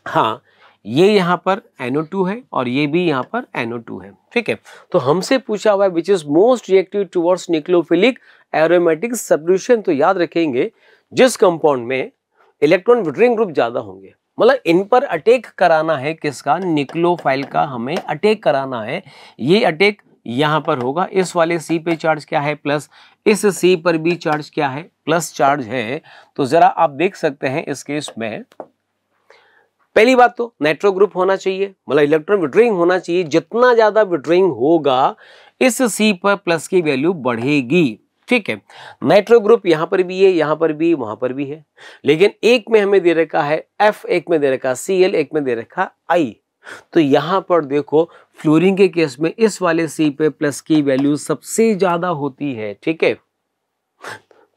हाँ, ये यहाँ पर NO2 है और ये भी यहाँ पर NO2 है। ठीक है, तो हमसे पूछा हुआ है which is most reactive towards nucleophilic aromatic substitution. तो याद रखेंगे जिस कंपाउंड में इलेक्ट्रॉन विड्रॉइंग ग्रुप ज्यादा होंगे, मतलब इन पर अटैक कराना है, किसका, न्यूक्लियोफाइल का हमें अटैक कराना है। ये अटैक यहां पर होगा, इस वाले C पे चार्ज क्या है प्लस, इस C पर भी चार्ज क्या है, प्लस चार्ज है। तो जरा आप देख सकते हैं इस केस में, पहली बात तो नाइट्रो ग्रुप होना चाहिए, मतलब इलेक्ट्रॉन विड्रॉइंग होना चाहिए। जितना ज्यादा विड्रॉइंग होगा इस C पर प्लस की वैल्यू बढ़ेगी। ठीक है, नाइट्रो ग्रुप यहां पर भी है, यहां पर भी, वहां पर भी है, लेकिन एक में हमें दे रखा है F, एक में दे रखा Cl, एक में दे रखा I। तो यहां पर देखो फ्लोरीन के केस में इस वाले C पे प्लस की वैल्यू सबसे ज्यादा होती है। ठीक है,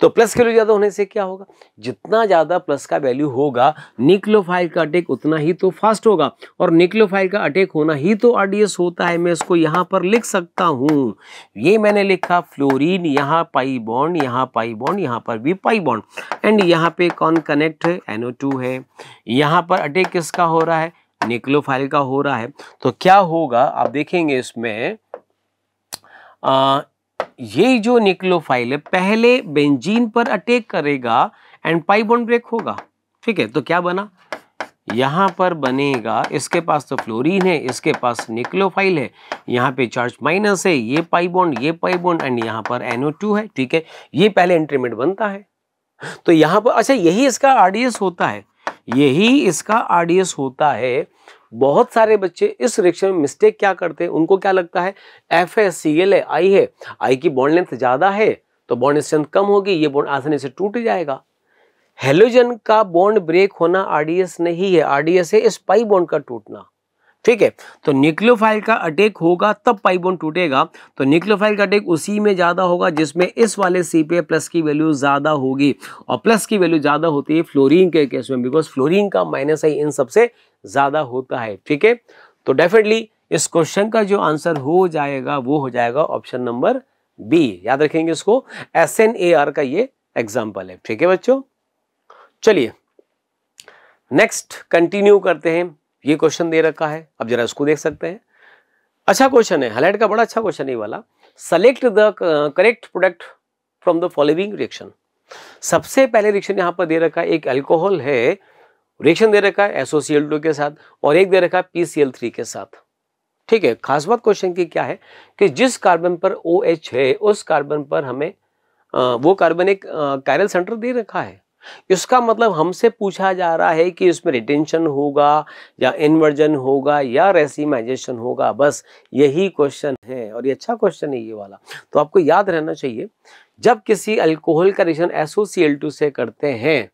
तो प्लस की वैल्यू ज्यादा होने से क्या होगा, जितना ज्यादा प्लस का वैल्यू होगा न्यूक्लियोफाइल का अटैक उतना ही तो फास्ट होगा, और न्यूक्लियोफाइल का अटैक होना ही तो RDS होता है। मैं इसको यहां पर लिख सकता हूं, ये मैंने लिखा फ्लोरीन, यहाँ पाई बॉन्ड, यहाँ पाई बॉन्ड, यहाँ पर भी पाई बॉन्ड, एंड यहाँ पे कौन कनेक्ट है, NO2 है। यहाँ पर अटैक किसका हो रहा है, न्यूक्लियोफाइल का हो रहा है। तो क्या होगा आप देखेंगे इसमें, ये जो न्यूक्लियोफाइल है पहले बेंजीन पर अटैक करेगा एंड पाई बॉन्ड ब्रेक होगा, ठीक है, तो क्या बना, यहाँ पर बनेगा, इसके पास तो फ्लोरीन है, इसके पास निक्लोफाइल है, यहाँ पे चार्ज माइनस है, ये पाई बॉन्ड एंड यहाँ पर NO2 है। ठीक है, ये पहले इंटरमीडिएट बनता है। तो यहाँ पर अच्छा यही इसका RDS होता है, यही इसका RDS होता है। बहुत सारे बच्चे इस रिएक्शन में मिस्टेक क्या करते हैं, उनको क्या लगता है FeCl है, I है, I की बॉन्ड लेंथ ज्यादा है तो बॉन्ड स्ट्रेंथ कम होगी, ये बॉन्ड आसानी से टूट जाएगा। हेलोजन का बॉन्ड ब्रेक होना RDS नहीं है, RDS है इस पाई बॉन्ड का टूटना। ठीक है, तो न्यूक्लियोफाइल का अटैक होगा तब पाई बॉन्ड टूटेगा, तो न्यूक्लियोफाइल का अटैक उसी में ज्यादा होगा जिसमें इस वाले C पे प्लस की वैल्यू ज्यादा होगी, और प्लस की वैल्यू ज्यादा होती है फ्लोरीन के केस में, बिकॉज फ्लोरीन का माइनस आई इन सबसे ज्यादा होता है। ठीक है, तो डेफिनेटली इस क्वेश्चन का जो आंसर हो जाएगा वो हो जाएगा ऑप्शन नंबर B। याद रखेंगे इसको, SNAR का ये एग्जाम्पल है। ठीक है बच्चों, चलिए नेक्स्ट कंटिन्यू करते हैं। ये क्वेश्चन दे रखा है, अब जरा इसको देख सकते हैं। अच्छा क्वेश्चन है, हाईलाइट का बड़ा अच्छा क्वेश्चन है वाला। Select the correct product from the following reaction. सबसे पहले रिएक्शन यहां पर दे रखा है, एक अल्कोहल है, रिएक्शन दे रखा है SOCl2 के साथ, और एक दे रखा है PCl3 के साथ। ठीक है, खास बात क्वेश्चन की क्या है कि जिस कार्बन पर OH है उस कार्बन पर हमें वो कार्बन एक कायरल सेंटर दे रखा है। इसका मतलब हमसे पूछा जा रहा है कि इसमें रिटेंशन होगा या इन्वर्जन होगा या रेसिमाइजेशन होगा, बस यही क्वेश्चन है, और ये अच्छा क्वेश्चन है ये वाला। तो आपको याद रहना चाहिए, जब किसी अल्कोहल का रिएक्शन SOCl2 से करते हैं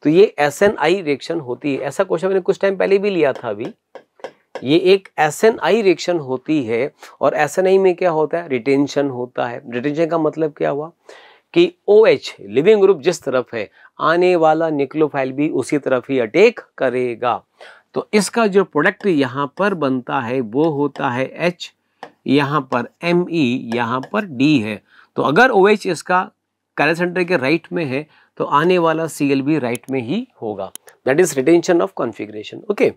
तो ये SNI रिएक्शन होती है। ऐसा क्वेश्चन मैंने कुछ टाइम पहले भी लिया था। अभी ये एक SNI रिएक्शन होती है, और SNI में क्या होता है, रिटेंशन होता है। रिटेंशन का मतलब क्या हुआ कि OH लिविंग ग्रुप जिस तरफ है, आने वाला न्यूक्लियोफाइल भी उसी तरफ ही अटैक करेगा। तो इसका जो प्रोडक्ट यहाँ पर बनता है वो होता है H, यहाँ पर Me, यहाँ पर D है। तो अगर OH इसका कायरल सेंटर के राइट में है तो आने वाला Cl भी राइट में ही होगा। That is retention of configuration. Okay,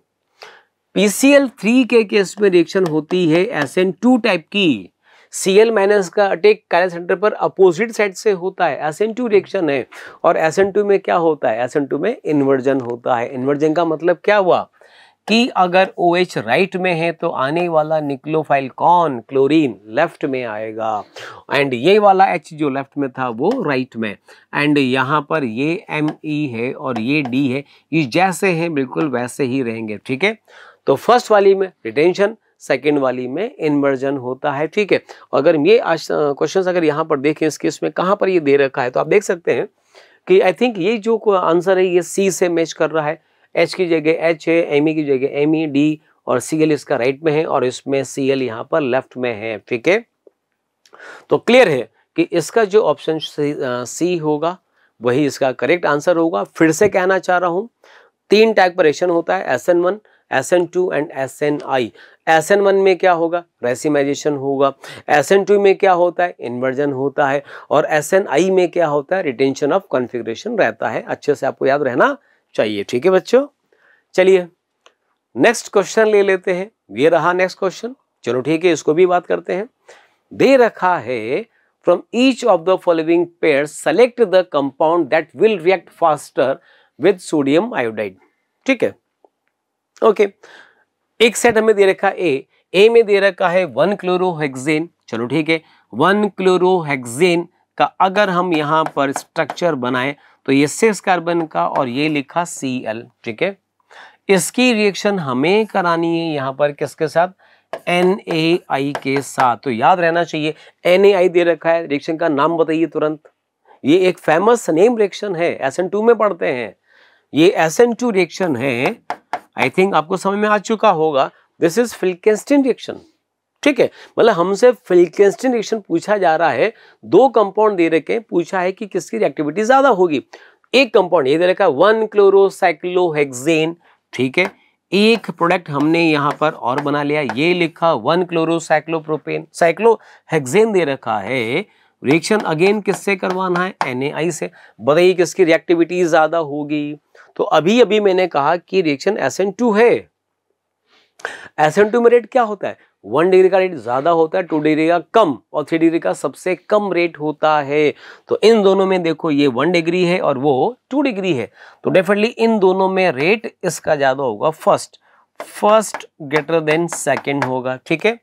PCl3 के केस में रिएक्शन होती है SN2 टाइप की। Cl माइनस का अटैक कायरल सेंटर पर अपोजिट साइड से होता है, SN2 रिएक्शन है। और SN2 में क्या होता है, SN2 में इन्वर्जन होता है। इन्वर्जन का मतलब क्या हुआ कि अगर OH राइट में है तो आने वाला न्यूक्लियोफाइल कौन, क्लोरीन, लेफ्ट में आएगा, एंड ये वाला H जो लेफ्ट में था वो राइट में, एंड यहाँ पर ये Me है और ये D है, ये जैसे हैं बिल्कुल वैसे ही रहेंगे। ठीक है, तो फर्स्ट वाली में रिटेंशन, सेकेंड वाली में इन्वर्जन होता है। ठीक है, अगर ये क्वेश्चन अगर यहाँ पर देखें इस केस में कहाँ पर ये दे रखा है तो आप देख सकते हैं कि आई थिंक ये जो आंसर है ये C से मैच कर रहा है। H की जगह H है, Me की जगह Me, D, और Cl इसका राइट में है और इसमें Cl यहाँ पर लेफ्ट में है। ठीक है, तो क्लियर है कि इसका जो ऑप्शन C होगा वही इसका करेक्ट आंसर होगा। फिर से कहना चाह रहा हूं, 3 टाइप का रिएक्शन होता है, SN1, SN2 and SNI। SN1 में क्या होगा, रेसिमाइजेशन होगा। SN2 में क्या होता है, इन्वर्जन होता है। और SNI में क्या होता है, रिटेंशन ऑफ कॉन्फ़िगरेशन रहता है। अच्छे से आपको याद रहना चाहिए। ठीक है बच्चों, चलिए नेक्स्ट क्वेश्चन ले लेते हैं। ये रहा नेक्स्ट क्वेश्चन। चलो ठीक है, इसको भी बात करते हैं। दे रखा है from each of the following pairs select the compound that will react faster with sodium iodide. ठीक है, ओके, एक सेट हमें दे रखा है ए में दे रखा है 1-क्लोरोहेक्सेन। चलो ठीक है, 1-क्लोरोहेक्सेन का अगर हम यहाँ पर स्ट्रक्चर बनाए तो ये 6 कार्बन का और ये लिखा Cl। ठीक है, इसकी रिएक्शन हमें करानी है यहाँ पर किसके साथ, NaI के साथ। तो याद रहना चाहिए NaI दे रखा है, रिएक्शन का नाम बताइए तुरंत। ये एक फेमस नेम रिएक्शन है, SN2 में पढ़ते हैं। ये SN2 रिएक्शन है, आई थिंक आपको समझ में आ चुका होगा। This is Finkelstein reaction. ठीक है, मतलब हमसे फिल्केंस्टीन रिएक्शन पूछा जा रहा है। 2 कंपाउंड दे रखे, पूछा है कि किसकी रिएक्टिविटी ज्यादा होगी। एक कंपाउंड ये दे रखा है 1-क्लोरोसाइक्लोहेक्सेन। ठीक है, एक प्रोडक्ट हमने यहाँ पर और बना लिया, ये लिखा 1-क्लोरोसाइक्लोप्रोपेन। साइक्लोहेक्सेन दे रखा है, रिएक्शन अगेन किससे करवाना है, NaI से। बताइए किसकी रिएक्टिविटी ज्यादा होगी। तो अभी मैंने कहा कि रिएक्शन SN2 है। SN2 में रेट क्या होता है, 1 डिग्री का रेट ज्यादा होता है, 2 डिग्री का कम, और 3 डिग्री का सबसे कम रेट होता है। तो इन दोनों में देखो ये 1 डिग्री है और वो 2 डिग्री है, तो डेफिनेटली इन दोनों में रेट इसका ज्यादा होगा, फर्स्ट ग्रेटर देन सेकंड होगा। ठीक है,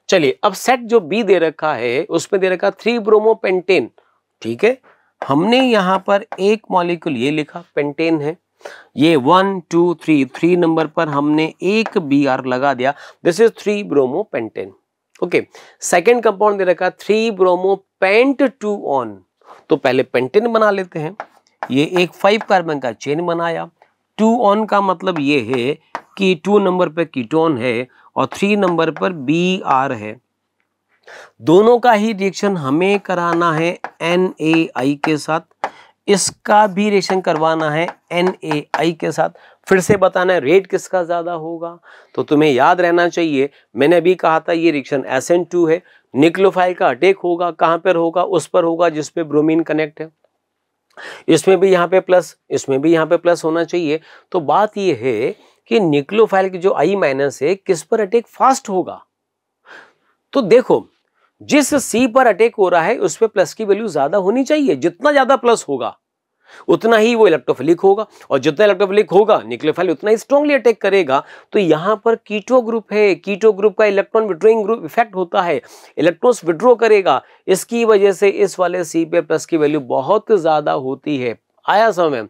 चलिए अब सेट जो बी दे रखा है उसमें दे रखा 3 ब्रोमोपेंटेन। ठीक है, हमने यहां पर एक मॉलिक्यूल ये लिखा पेंटेन है, ये 1 2 3 नंबर पर हमने एक Br लगा दिया, this is 3 bromopentane. Okay, second compound दे रखा 3 ब्रोमोपेंट 2 ऑन, तो पहले पेंटेन बना लेते हैं। ये एक 5 कार्बन का चेन बनाया, 2 ऑन का मतलब ये है कि 2 नंबर पर कीटोन है और 3 नंबर पर Br है। दोनों का ही रिएक्शन हमें कराना है NaI के साथ, इसका भी रिएक्शन करवाना है NaI के साथ। फिर से बताना है रेट किसका ज्यादा होगा, तो तुम्हें याद रहना चाहिए, मैंने अभी कहा था ये रिएक्शन SN2 है, न्यूक्लियोफाइल का अटैक होगा, कहां पर होगा, उस पर होगा जिस पे ब्रोमीन कनेक्ट है। इसमें भी यहाँ पे प्लस, इसमें भी यहाँ पे प्लस होना चाहिए। तो बात ये है कि न्यूक्लियोफाइल की जो I माइनस है किस पर अटैक फास्ट होगा, तो देखो जिस C पर अटैक हो रहा है उस पे प्लस की वैल्यू ज्यादा होनी चाहिए, जितना ज्यादा प्लस होगा उतना ही वो इलेक्ट्रोफिलिक होगा, और जितना इलेक्ट्रोफिलिक होगा न्यूक्लियोफाइल उतना ही स्ट्रांगली अटैक करेगा। तो यहां पर कीटो ग्रुप है, कीटो ग्रुप का इलेक्ट्रॉन विड्रॉइंग ग्रुप इफेक्ट होता है, इलेक्ट्रॉन्स विड्रॉ करेगा, इसकी वजह से इस वाले C पे प्लस की वैल्यू बहुत ज्यादा होती है। आया समय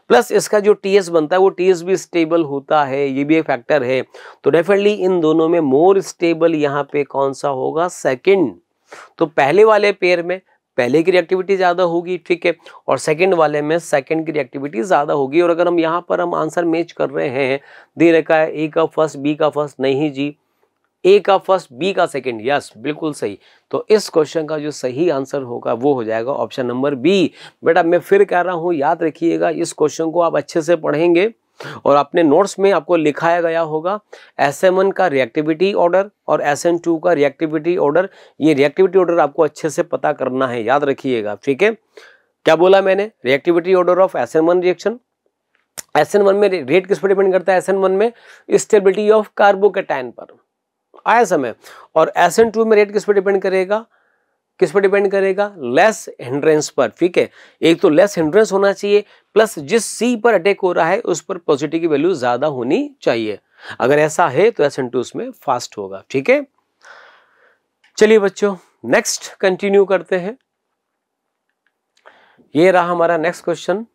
प्लस इसका जो TS बनता है वो TS भी स्टेबल होता है, ये भी एक फैक्टर है। तो डेफिनेटली इन दोनों में मोर स्टेबल यहाँ पे कौन सा होगा, सेकंड। तो पहले वाले पेयर में पहले की रिएक्टिविटी ज्यादा होगी, ठीक है, और सेकंड वाले में सेकंड की रिएक्टिविटी ज्यादा होगी। और अगर हम यहाँ पर हम आंसर मैच कर रहे हैं, दे रखा है A का फर्स्ट B का फर्स्ट, नहीं जी, A का फर्स्ट B का सेकंड, यस बिल्कुल सही। तो इस क्वेश्चन का जो सही आंसर होगा वो हो जाएगा ऑप्शन नंबर B। बेटा मैं फिर कह रहा हूँ, याद रखिएगा, इस क्वेश्चन को आप अच्छे से पढ़ेंगे और अपने नोट्स में आपको लिखाया गया होगा SM1 का रिएक्टिविटी ऑर्डर और SN2 का रिएक्टिविटी ऑर्डर। ये रिएक्टिविटी ऑर्डर आपको अच्छे से पता करना है, याद रखिएगा, ठीक है। क्या बोला मैंने, reactivity order of SN1 reaction, SN1 में रेट किस पर डिपेंड करता है, SN1 में स्टेबिलिटी ऑफ कार्बोकैटायन पर, आया समय। और SN2 में रेट किस पर डिपेंड करेगा, किस पर डिपेंड करेगा, लेस हिंड्रेंस पर, ठीक है। एक तो लेस हिंड्रेंस होना चाहिए, प्लस जिस C पर अटैक हो रहा है उस पर पॉजिटिव की वैल्यू ज्यादा होनी चाहिए। अगर ऐसा है तो SN2 उसमें फास्ट होगा, ठीक है। चलिए बच्चों नेक्स्ट कंटिन्यू करते हैं। ये रहा हमारा नेक्स्ट क्वेश्चन।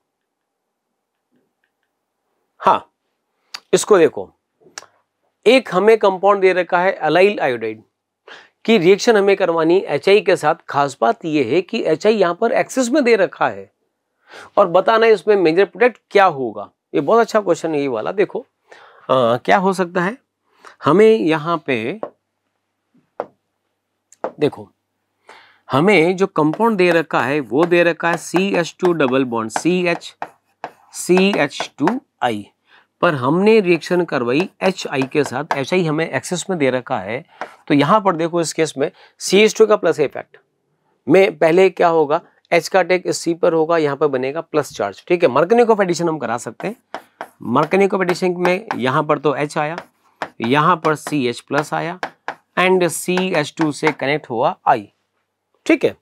हाँ, इसको देखो, एक हमें कंपाउंड दे रखा है अलाइल आयोडाइड की रिएक्शन हमें करवानी HI के साथ। खास बात यह है कि HI यहां पर एक्सिस में दे रखा है और बताना है इसमें मेजर प्रोडक्ट क्या होगा। ये बहुत अच्छा क्वेश्चन है ये वाला। देखो क्या हो सकता है, हमें यहां पे देखो, हमें जो कंपाउंड दे रखा है वो दे रखा है CH2 डबल बॉन्ड CH2I, पर हमने रिएक्शन करवाई HI के साथ। HI हमें एक्सेस में दे रखा है, तो यहां पर देखो इस केस में CH2 का प्लस इफेक्ट में पहले क्या होगा, H का अटैक इस C पर होगा, यहां पर बनेगा प्लस चार्ज, ठीक है। मार्कनिक ऑफ एडिशन हम करा सकते हैं। मार्कनिक ऑफ एडिशन में यहां पर तो H आया, यहां पर CH प्लस आया एंड CH2 से कनेक्ट हुआ I, ठीक है।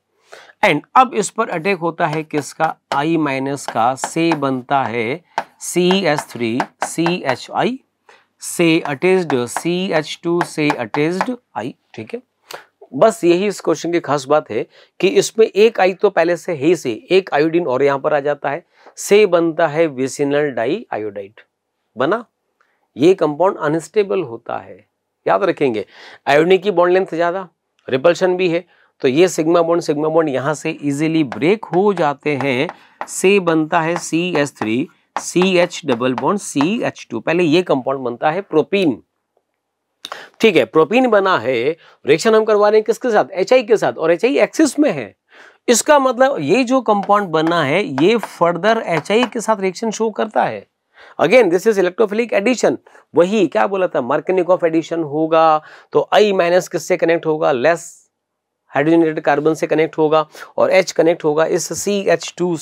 एंड अब इस पर अटैक होता है किसका, I माइनस का, से बनता है CH3 CHI, से अटैच्ड CH2 से अटैच्ड I, ठीक है। बस यही इस क्वेश्चन की खास बात है कि इसमें एक I तो पहले से ही से एक आयोडीन और यहां पर आ जाता है, से बनता है विसिनल डाई आयोडाइड बना। ये कंपाउंड अनस्टेबल होता है, याद रखेंगे। आयोडीन की बॉन्ड लेंथ ज्यादा, रिपल्शन भी है, तो ये सिग्मा बॉन्ड यहां से इजीली ब्रेक हो जाते हैं। से बनता है CH3 CH double bond CH2, पहले ये कंपाउंड बनता है प्रोपीन, ठीक है। प्रोपीन बना है, रिएक्शन हम करवा रहे हैं किसके साथ, HI के साथ, और HI एक्सिस में है। इसका मतलब ये जो कंपाउंड बना है ये फर्दर HI के साथ रिएक्शन शो करता है। Again this is electrophilic addition, वही क्या बोला था, मार्कनिक ऑफ एडिशन होगा, तो I माइनस किससे कनेक्ट होगा, लेस हाइड्रोजनेटेड कार्बन से कनेक्ट होगा, और H कनेक्ट होगा इस CH2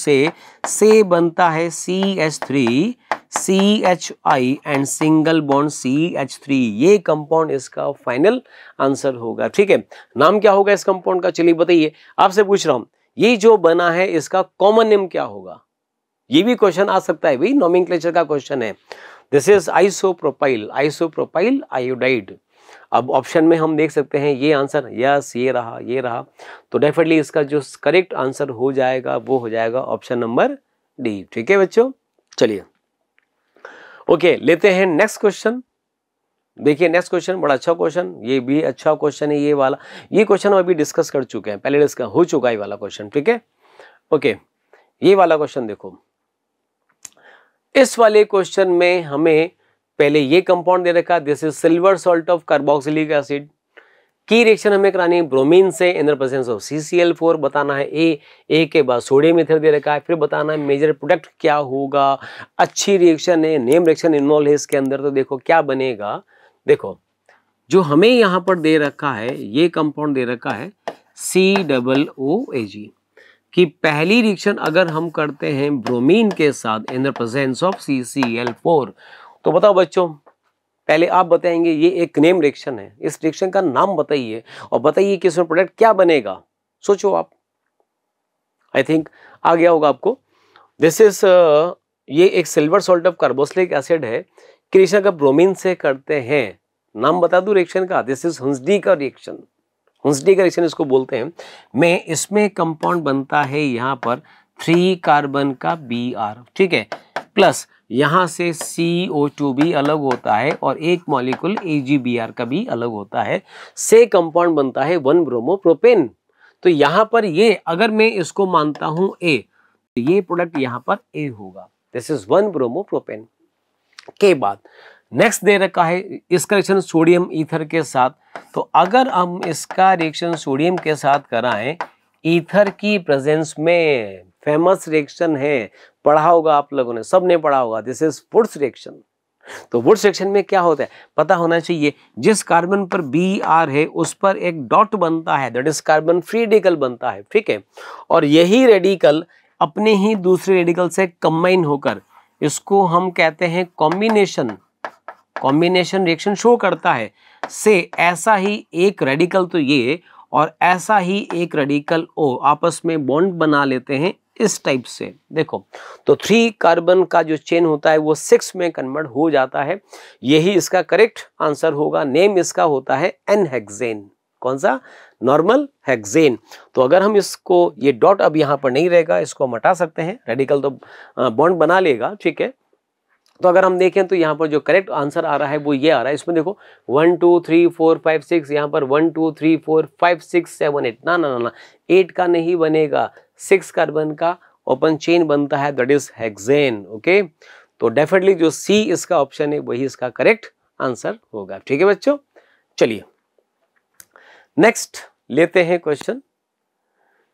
से बनता है CH3 CHI and single bond CH3, ये कंपाउंड इसका फाइनल आंसर होगा। ठीक है, नाम क्या होगा इस कंपाउंड का, चलिए बताइए। आपसे पूछ रहा हूं ये जो बना है इसका कॉमन नेम क्या होगा, ये भी क्वेश्चन आ सकता है भाई, नोमेनक्लेचर का क्वेश्चन है। This is isopropyl, isopropyl iodide. अब ऑप्शन में हम देख सकते हैं ये आंसर, यस ये रहा, ये रहा, तो डेफिनेटली इसका जो करेक्ट आंसर हो जाएगा वो हो जाएगा ऑप्शन नंबर डी। ठीक है बच्चों, चलिए ओके लेते हैं नेक्स्ट क्वेश्चन। देखिए नेक्स्ट क्वेश्चन बड़ा अच्छा क्वेश्चन, ये भी अच्छा क्वेश्चन है ये वाला। ये क्वेश्चन हम अभी डिस्कस कर चुके हैं, पहले डिस्कस हो चुका है ये वाला क्वेश्चन। ठीक है ओके, ये वाला क्वेश्चन देखो, इस वाले क्वेश्चन में हमें पहले ये कंपाउंड दे रखा, this is silver salt of carboxylic acid की रिएक्शन हमें करानी है ब्रोमीन से इन द प्रेजेंस ऑफ CCl4, बताना है ए के बाद सोडियम ईथर दे रखा है, फिर बताना है मेजर प्रोडक्ट क्या होगा। अच्छी रिएक्शन है, नेम रिएक्शन इन्वॉल्व है इसके अंदर, तो देखो क्या बनेगा। देखो जो हमें यहाँ पर दे रखा है ये कंपाउंड दे रखा है COOAG कि पहली रिएक्शन अगर हम करते हैं ब्रोमीन के साथ इन द प्रेजेंस ऑफ CCl4, तो बताओ बच्चों पहले आप बताएंगे ये एक नेम रिएक्शन है, इस रिएक्शन का नाम बताइए और बताइए कि इसमें प्रोडक्ट क्या बनेगा। सोचो आप, आई थिंक आ गया होगा आपको। दिस इज ये एक silver salt of carboxylic acid है कि रिएक्शन अगर ब्रोमीन से करते हैं, नाम बता दूं रिएक्शन का, दिस इज हुंसडी का रिएक्शन, हुंसडी का रिएक्शन इसको बोलते हैं। में इसमें कंपाउंड बनता है यहाँ पर 3 कार्बन का Br, ठीक है, प्लस यहाँ से CO2 भी अलग होता है और एक मॉलिक्यूल AgBr का भी अलग होता है, से कंपाउंड बनता है 1 ब्रोमोप्रोपेन। तो यहाँ पर ये अगर मैं इसको मानता हूं A, तो ये प्रोडक्ट यहाँ पर A होगा, दिस इज 1 ब्रोमोप्रोपेन। के बाद नेक्स्ट दे रखा है इसका रिएक्शन सोडियम ईथर के साथ, तो अगर हम इसका रिएक्शन सोडियम के साथ कराएं ईथर की प्रेजेंस में, फेमस रिएक्शन है, पढ़ा होगा आप लोगों ने, सबने पढ़ा होगा, दिस इज वुड्स रिएक्शन। तो वुड्स रिएक्शन में क्या होता है पता होना चाहिए, जिस कार्बन पर Br है उस पर एक डॉट बनता है, that is carbon free radical बनता है। ठीक है, और यही रेडिकल अपने ही दूसरे रेडिकल से कंबाइन होकर, इसको हम कहते हैं कॉम्बिनेशन, कॉम्बिनेशन रिएक्शन शो करता है। से ऐसा ही एक रेडिकल तो ये और ऐसा ही एक रेडिकल O आपस में बॉन्ड बना लेते हैं इस टाइप से। देखो तो 3 कार्बन का जो चेन होता है वो 6 में कन्वर्ट हो जाता है, यही इसका करेक्ट आंसर होगा। नेम इसका होता है N-हेक्सेन, कौन सा, नॉर्मल हेक्सेन। तो अगर हम इसको, ये डॉट अब यहाँ पर नहीं रहेगा, इसको हम हटा सकते हैं, रेडिकल तो बॉन्ड बना लेगा। ठीक है, तो अगर हम देखें तो यहाँ पर जो करेक्ट आंसर आ रहा है वो ये आ रहा है। इसमें देखो 1 2 3 4 5 6, यहाँ पर 1 2 3 4 5 6 7 8, ना ना ना 8 का नहीं बनेगा, 6 कार्बन का ओपन चेन बनता है, दैट इज हेक्सेन। ओके, तो डेफिनेटली जो सी इसका ऑप्शन है वही इसका करेक्ट आंसर होगा। ठीक है बच्चों, चलिए नेक्स्ट लेते हैं क्वेश्चन।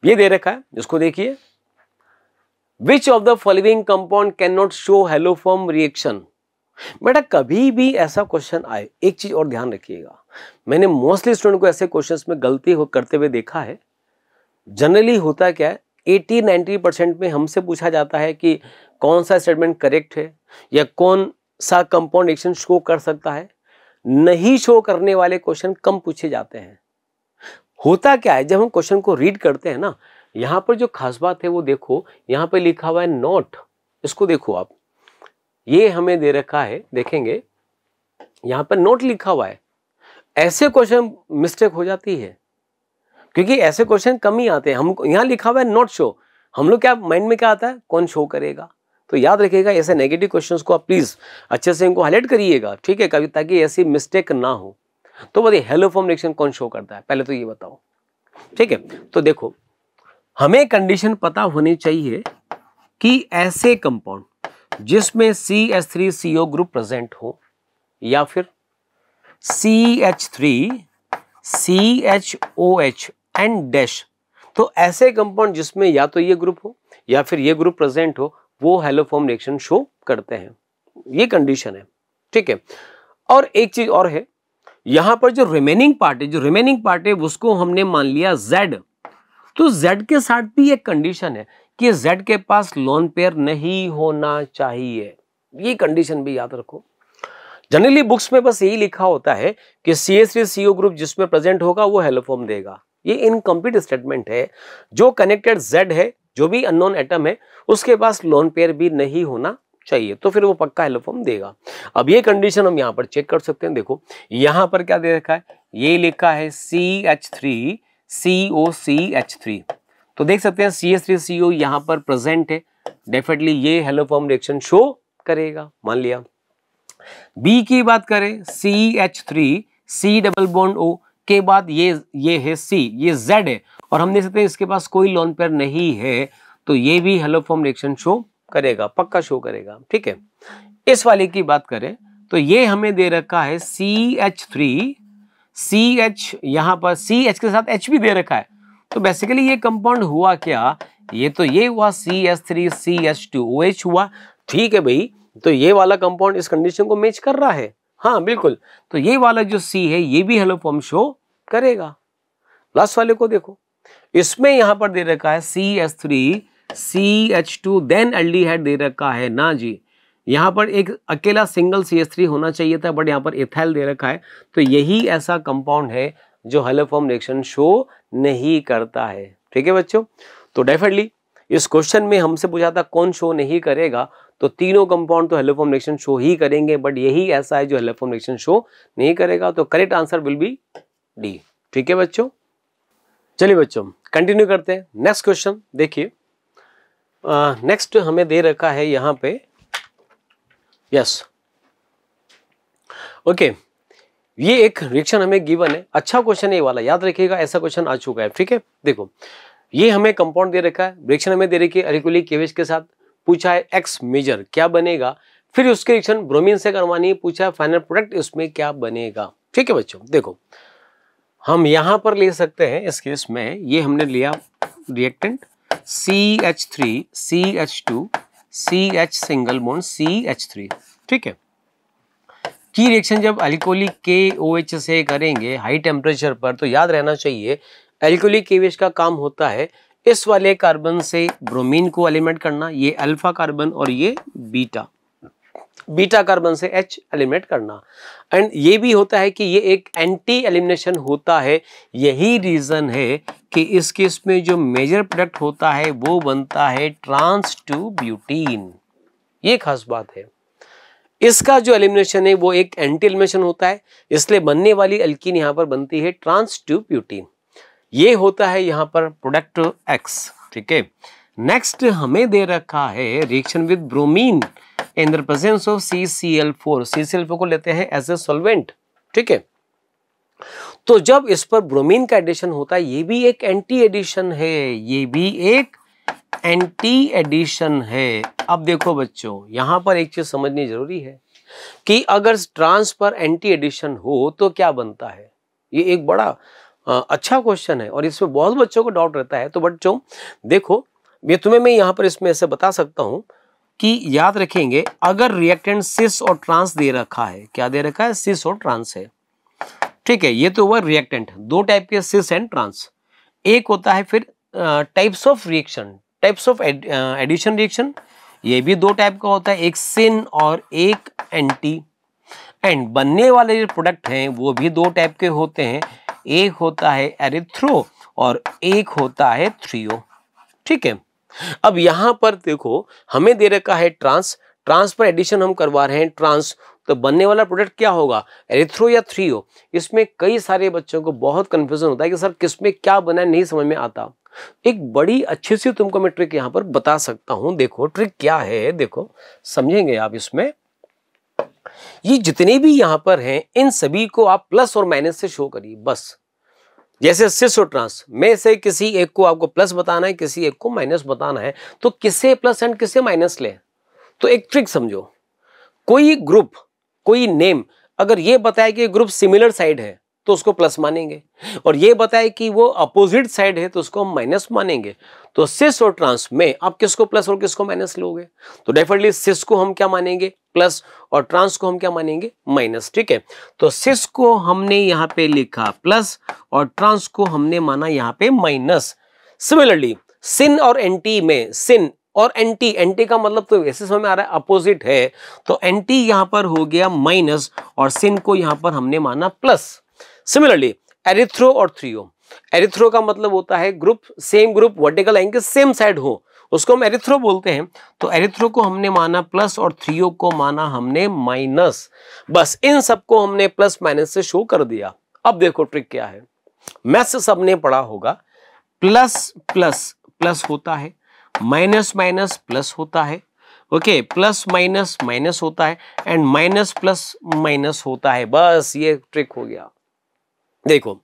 ये दे रखा है, इसको देखिए, Which of the following compound cannot show haloform reaction? बेटा कभी भी ऐसा क्वेश्चन आए, एक चीज और ध्यान रखिएगा, मैंने मोस्टली स्टूडेंट को ऐसे क्वेश्चंस में गलती करते हुए देखा है। जनरली होता क्या है, 80-90% में हमसे पूछा जाता है कि कौन सा स्टेटमेंट करेक्ट है या कौन सा कंपाउंड रिएक्शन शो कर सकता है। नहीं शो करने वाले क्वेश्चन कम पूछे जाते हैं। होता क्या है, जब हम क्वेश्चन को रीड करते हैं ना, यहाँ पर जो खास बात है वो देखो, यहाँ पे लिखा हुआ है नोट, इसको देखो आप, ये हमें दे रखा है, देखेंगे यहाँ पर नोट लिखा हुआ है। ऐसे क्वेश्चन मिस्टेक हो जाती है क्योंकि ऐसे क्वेश्चन कम ही आते हैं। हम यहाँ लिखा हुआ है नॉट शो, हम लोग क्या माइंड में क्या आता है, कौन शो करेगा। तो याद रखिएगा ऐसे नेगेटिव क्वेश्चंस को आप प्लीज अच्छे से इनको हाईलाइट करिएगा, ठीक है, कभी, ताकि ऐसी मिस्टेक ना हो। तो बताइए हेलोफॉर्म रिएक्शन कौन शो करता है, पहले तो ये बताओ। ठीक है, तो देखो हमें कंडीशन पता होनी चाहिए कि ऐसे कंपाउंड जिसमें CH3CO ग्रुप प्रेजेंट हो या फिर CH3 CHOH एंड डैश, तो ऐसे कंपाउंड जिसमें या तो ये ग्रुप हो या फिर ये ग्रुप प्रेजेंट हो, वो हेलोफॉर्म रिएक्शन शो करते हैं। ये कंडीशन है। ठीक है, और एक चीज और है, यहां पर जो रिमेनिंग पार्ट है उसको हमने मान लिया Z, तो Z के साथ भी एक कंडीशन है कि Z के पास लोन पेयर नहीं होना चाहिए। ये कंडीशन भी याद रखो। जनरली बुक्स में बस यही लिखा होता है कि CH3CO ग्रुप जिसमें प्रेजेंट होगा वो हेलोफॉर्म देगा। ये इनकम्प्लीट स्टेटमेंट है। जो कनेक्टेड Z है, जो भी अननोन एटम है, उसके पास लोन पेयर भी नहीं होना चाहिए, तो फिर वो पक्का हेलोफॉर्म देगा। अब ये कंडीशन हम यहाँ पर चेक कर सकते हैं। देखो यहाँ पर क्या दे रखा है, ये लिखा है CH3COCH3, तो देख सकते हैं CH3CO यहाँ पर प्रेजेंट है, डेफिनेटली ये हेलोफॉर्म रिएक्शन शो करेगा, मान लिया। बी की बात करें, CH3C डबल बॉन्ड O के बाद ये है C, ये Z है, और हम देख सकते हैं इसके पास कोई लोन पेयर नहीं है, तो ये भी हेलोफॉर्म रिएक्शन शो करेगा, पक्का शो करेगा, ठीक है। इस वाले की बात करें तो ये हमें दे रखा है CH3CH, यहाँ पर CH के साथ H भी दे रखा है, तो बेसिकली ये कंपाउंड हुआ क्या, ये तो ये हुआ CH3CH2OH हुआ, ठीक है भाई। तो ये वाला कंपाउंड इस कंडीशन को मैच कर रहा है, हाँ बिल्कुल। तो ये वाला जो C है ये भी हेलोफॉर्म शो करेगा। लास्ट वाले को देखो, इसमें यहां पर दे रखा है CH3CH2 देन एल्डिहाइड दे रखा है ना जी, यहां पर एक अकेला सिंगल CH3 होना चाहिए था, बट यहां पर एथाइल दे रखा है, तो यही ऐसा कंपाउंड है जो हेलोफॉर्म रिएक्शन शो नहीं करता है, ठीक है बच्चों। तो डेफिनेटली इस क्वेश्चन में हमसे पूछा था कौन शो नहीं करेगा, तो तीनों कंपाउंड तो हेलोफॉर्म रिएक्शन शो ही करेंगे, बट यही ऐसा है जो हेलोफॉर्म रिएक्शन शो नहीं करेगा, तो correct answer will be D, ठीक है बच्चों। चलिए बच्चों कंटिन्यू करते हैं, नेक्स्ट क्वेश्चन देखिए। नेक्स्ट हमें दे रखा है यहाँ पे, यस ओके, ये एक रिएक्शन हमें गिवन है, अच्छा क्वेश्चन है ये वाला, याद रखिएगा, ऐसा क्वेश्चन आ चुका है, ठीक है। देखो ये हमें कंपाउंड दे रखा है, रिएक्शन हमें दे रखी है एल्कोहलिक KVH के साथ, पूछा है X मेजर क्या बनेगा, फिर उसके रिएक्शन ब्रोमीन से करवानी है, पूछा है फाइनल प्रोडक्ट इसमें क्या बनेगा, ठीक है बच्चों। देखो हम यहां पर ले सकते हैं, इस केस में ये हमने लिया reactant CH3CH2 CH single bond CH3, ठीक है। की रिएक्शन जब अल्कोहलिक KOH से करेंगे हाई टेम्परेचर पर, तो याद रहना चाहिए अल्कोहलिक KVH का काम होता है इस वाले कार्बन से ब्रोमीन को एलिमिनेट करना, ये अल्फा कार्बन, और ये बीटा कार्बन से H एलिमिनेट करना, एंड ये भी होता है कि ये एक एंटी एलिमिनेशन होता है। यही रीजन है कि इस केस में जो मेजर प्रोडक्ट होता है वो बनता है ट्रांस टू ब्यूटीन, ये खास बात है। इसका जो एलिमिनेशन है वो एक एंटी एलिमिनेशन होता है, इसलिए बनने वाली अल्कीन यहाँ पर बनती है ट्रांस टू ब्यूटीन, ये होता है यहाँ पर प्रोडक्ट X, ठीक है। नेक्स्ट हमें दे रखा है reaction with bromine in the presence of CCl4, CCl4 को लेते हैं एज ए सॉल्वेंट, ठीक है। तो जब इस पर ब्रोमीन का एडिशन होता है, ये भी एक एंटी एडिशन है, ये भी एक एंटी एडिशन है। अब देखो बच्चों यहाँ पर एक चीज समझनी जरूरी है कि अगर ट्रांस पर एंटी एडिशन हो तो क्या बनता है, ये एक बड़ा अच्छा क्वेश्चन है और इसमें बहुत बच्चों को डाउट रहता है। तो बच्चों देखो ये तुम्हें मैं यहाँ पर इसमें ऐसे बता सकता हूँ कि याद रखेंगे, अगर रिएक्टेंट सिस और ट्रांस दे रखा है, क्या दे रखा है, सिस और ट्रांस है, ठीक है। ये तो हुआ रिएक्टेंट, दो टाइप के सिस एंड ट्रांस। एक होता है फिर types of reaction, types of addition reaction, ये भी दो टाइप का होता है, एक सिन और एक एंटी। एंड बनने वाले जो प्रोडक्ट हैं वो भी दो टाइप के होते हैं, एक होता है एरिथ्रो और एक होता है थ्रियो, ठीक है। अब यहां पर देखो हमें दे रखा है ट्रांस, ट्रांस पर एडिशन हम करवा रहे हैं ट्रांस, तो बनने वाला प्रोडक्ट क्या होगा, एरिथ्रो या थ्रियो। इसमें कई सारे बच्चों को बहुत कंफ्यूजन होता है कि सर किसमें क्या बना है, नहीं समझ में आता। एक बड़ी अच्छी सी तुमको मैं ट्रिक यहां पर बता सकता हूं, देखो ट्रिक क्या है, देखो समझेंगे आप इसमें। ये जितने भी यहां पर हैं इन सभी को आप प्लस और माइनस से शो करिए बस। जैसे सिस और ट्रांस में से किसी एक को आपको प्लस बताना है, किसी एक को माइनस बताना है, तो किसे प्लस एंड किसे माइनस ले। तो एक ट्रिक समझो, कोई ग्रुप, कोई नेम अगर ये बताए कि ग्रुप सिमिलर साइड है तो उसको प्लस मानेंगे, और ये बताए कि वो अपोजिट साइड है तो उसको हम माइनस मानेंगे। तो सिस और ट्रांस में आप किसको प्लस और किसको माइनस लोगे, तो डेफिनेटली सिस को हम क्या मानेंगे, प्लस, और ट्रांस को हम क्या मानेंगे, माइनस, ठीक है। तो सिस को हमने यहाँ पे लिखा प्लस और ट्रांस को हमने माना यहाँ पे माइनस। सिमिलरली सिन और एंटी में सिन और एंटी, एंटी का मतलब तो वैसे समझ में आ रहा है अपोजिट है, तो एंटी यहां पर हो गया माइनस और सिन को यहां पर हमने माना प्लस। सिमिलरली एरिथ्रो और थ्रियो, एरिथ्रो का मतलब होता है group, same group vertical line के सेम साइड हो, उसको हम एरिथ्रो बोलते हैं। तो एरिथ्रो को हमने माना प्लस और थ्रियो को माना हमने माइनस। बस इन सबको हमने प्लस माइनस से शो कर दिया। अब देखो ट्रिक क्या है, मैथ्स सबने पढ़ा होगा, प्लस प्लस प्लस होता है, माइनस माइनस प्लस होता है, ओके, प्लस माइनस माइनस होता है एंड माइनस प्लस माइनस होता है। बस ये ट्रिक हो गया। देखो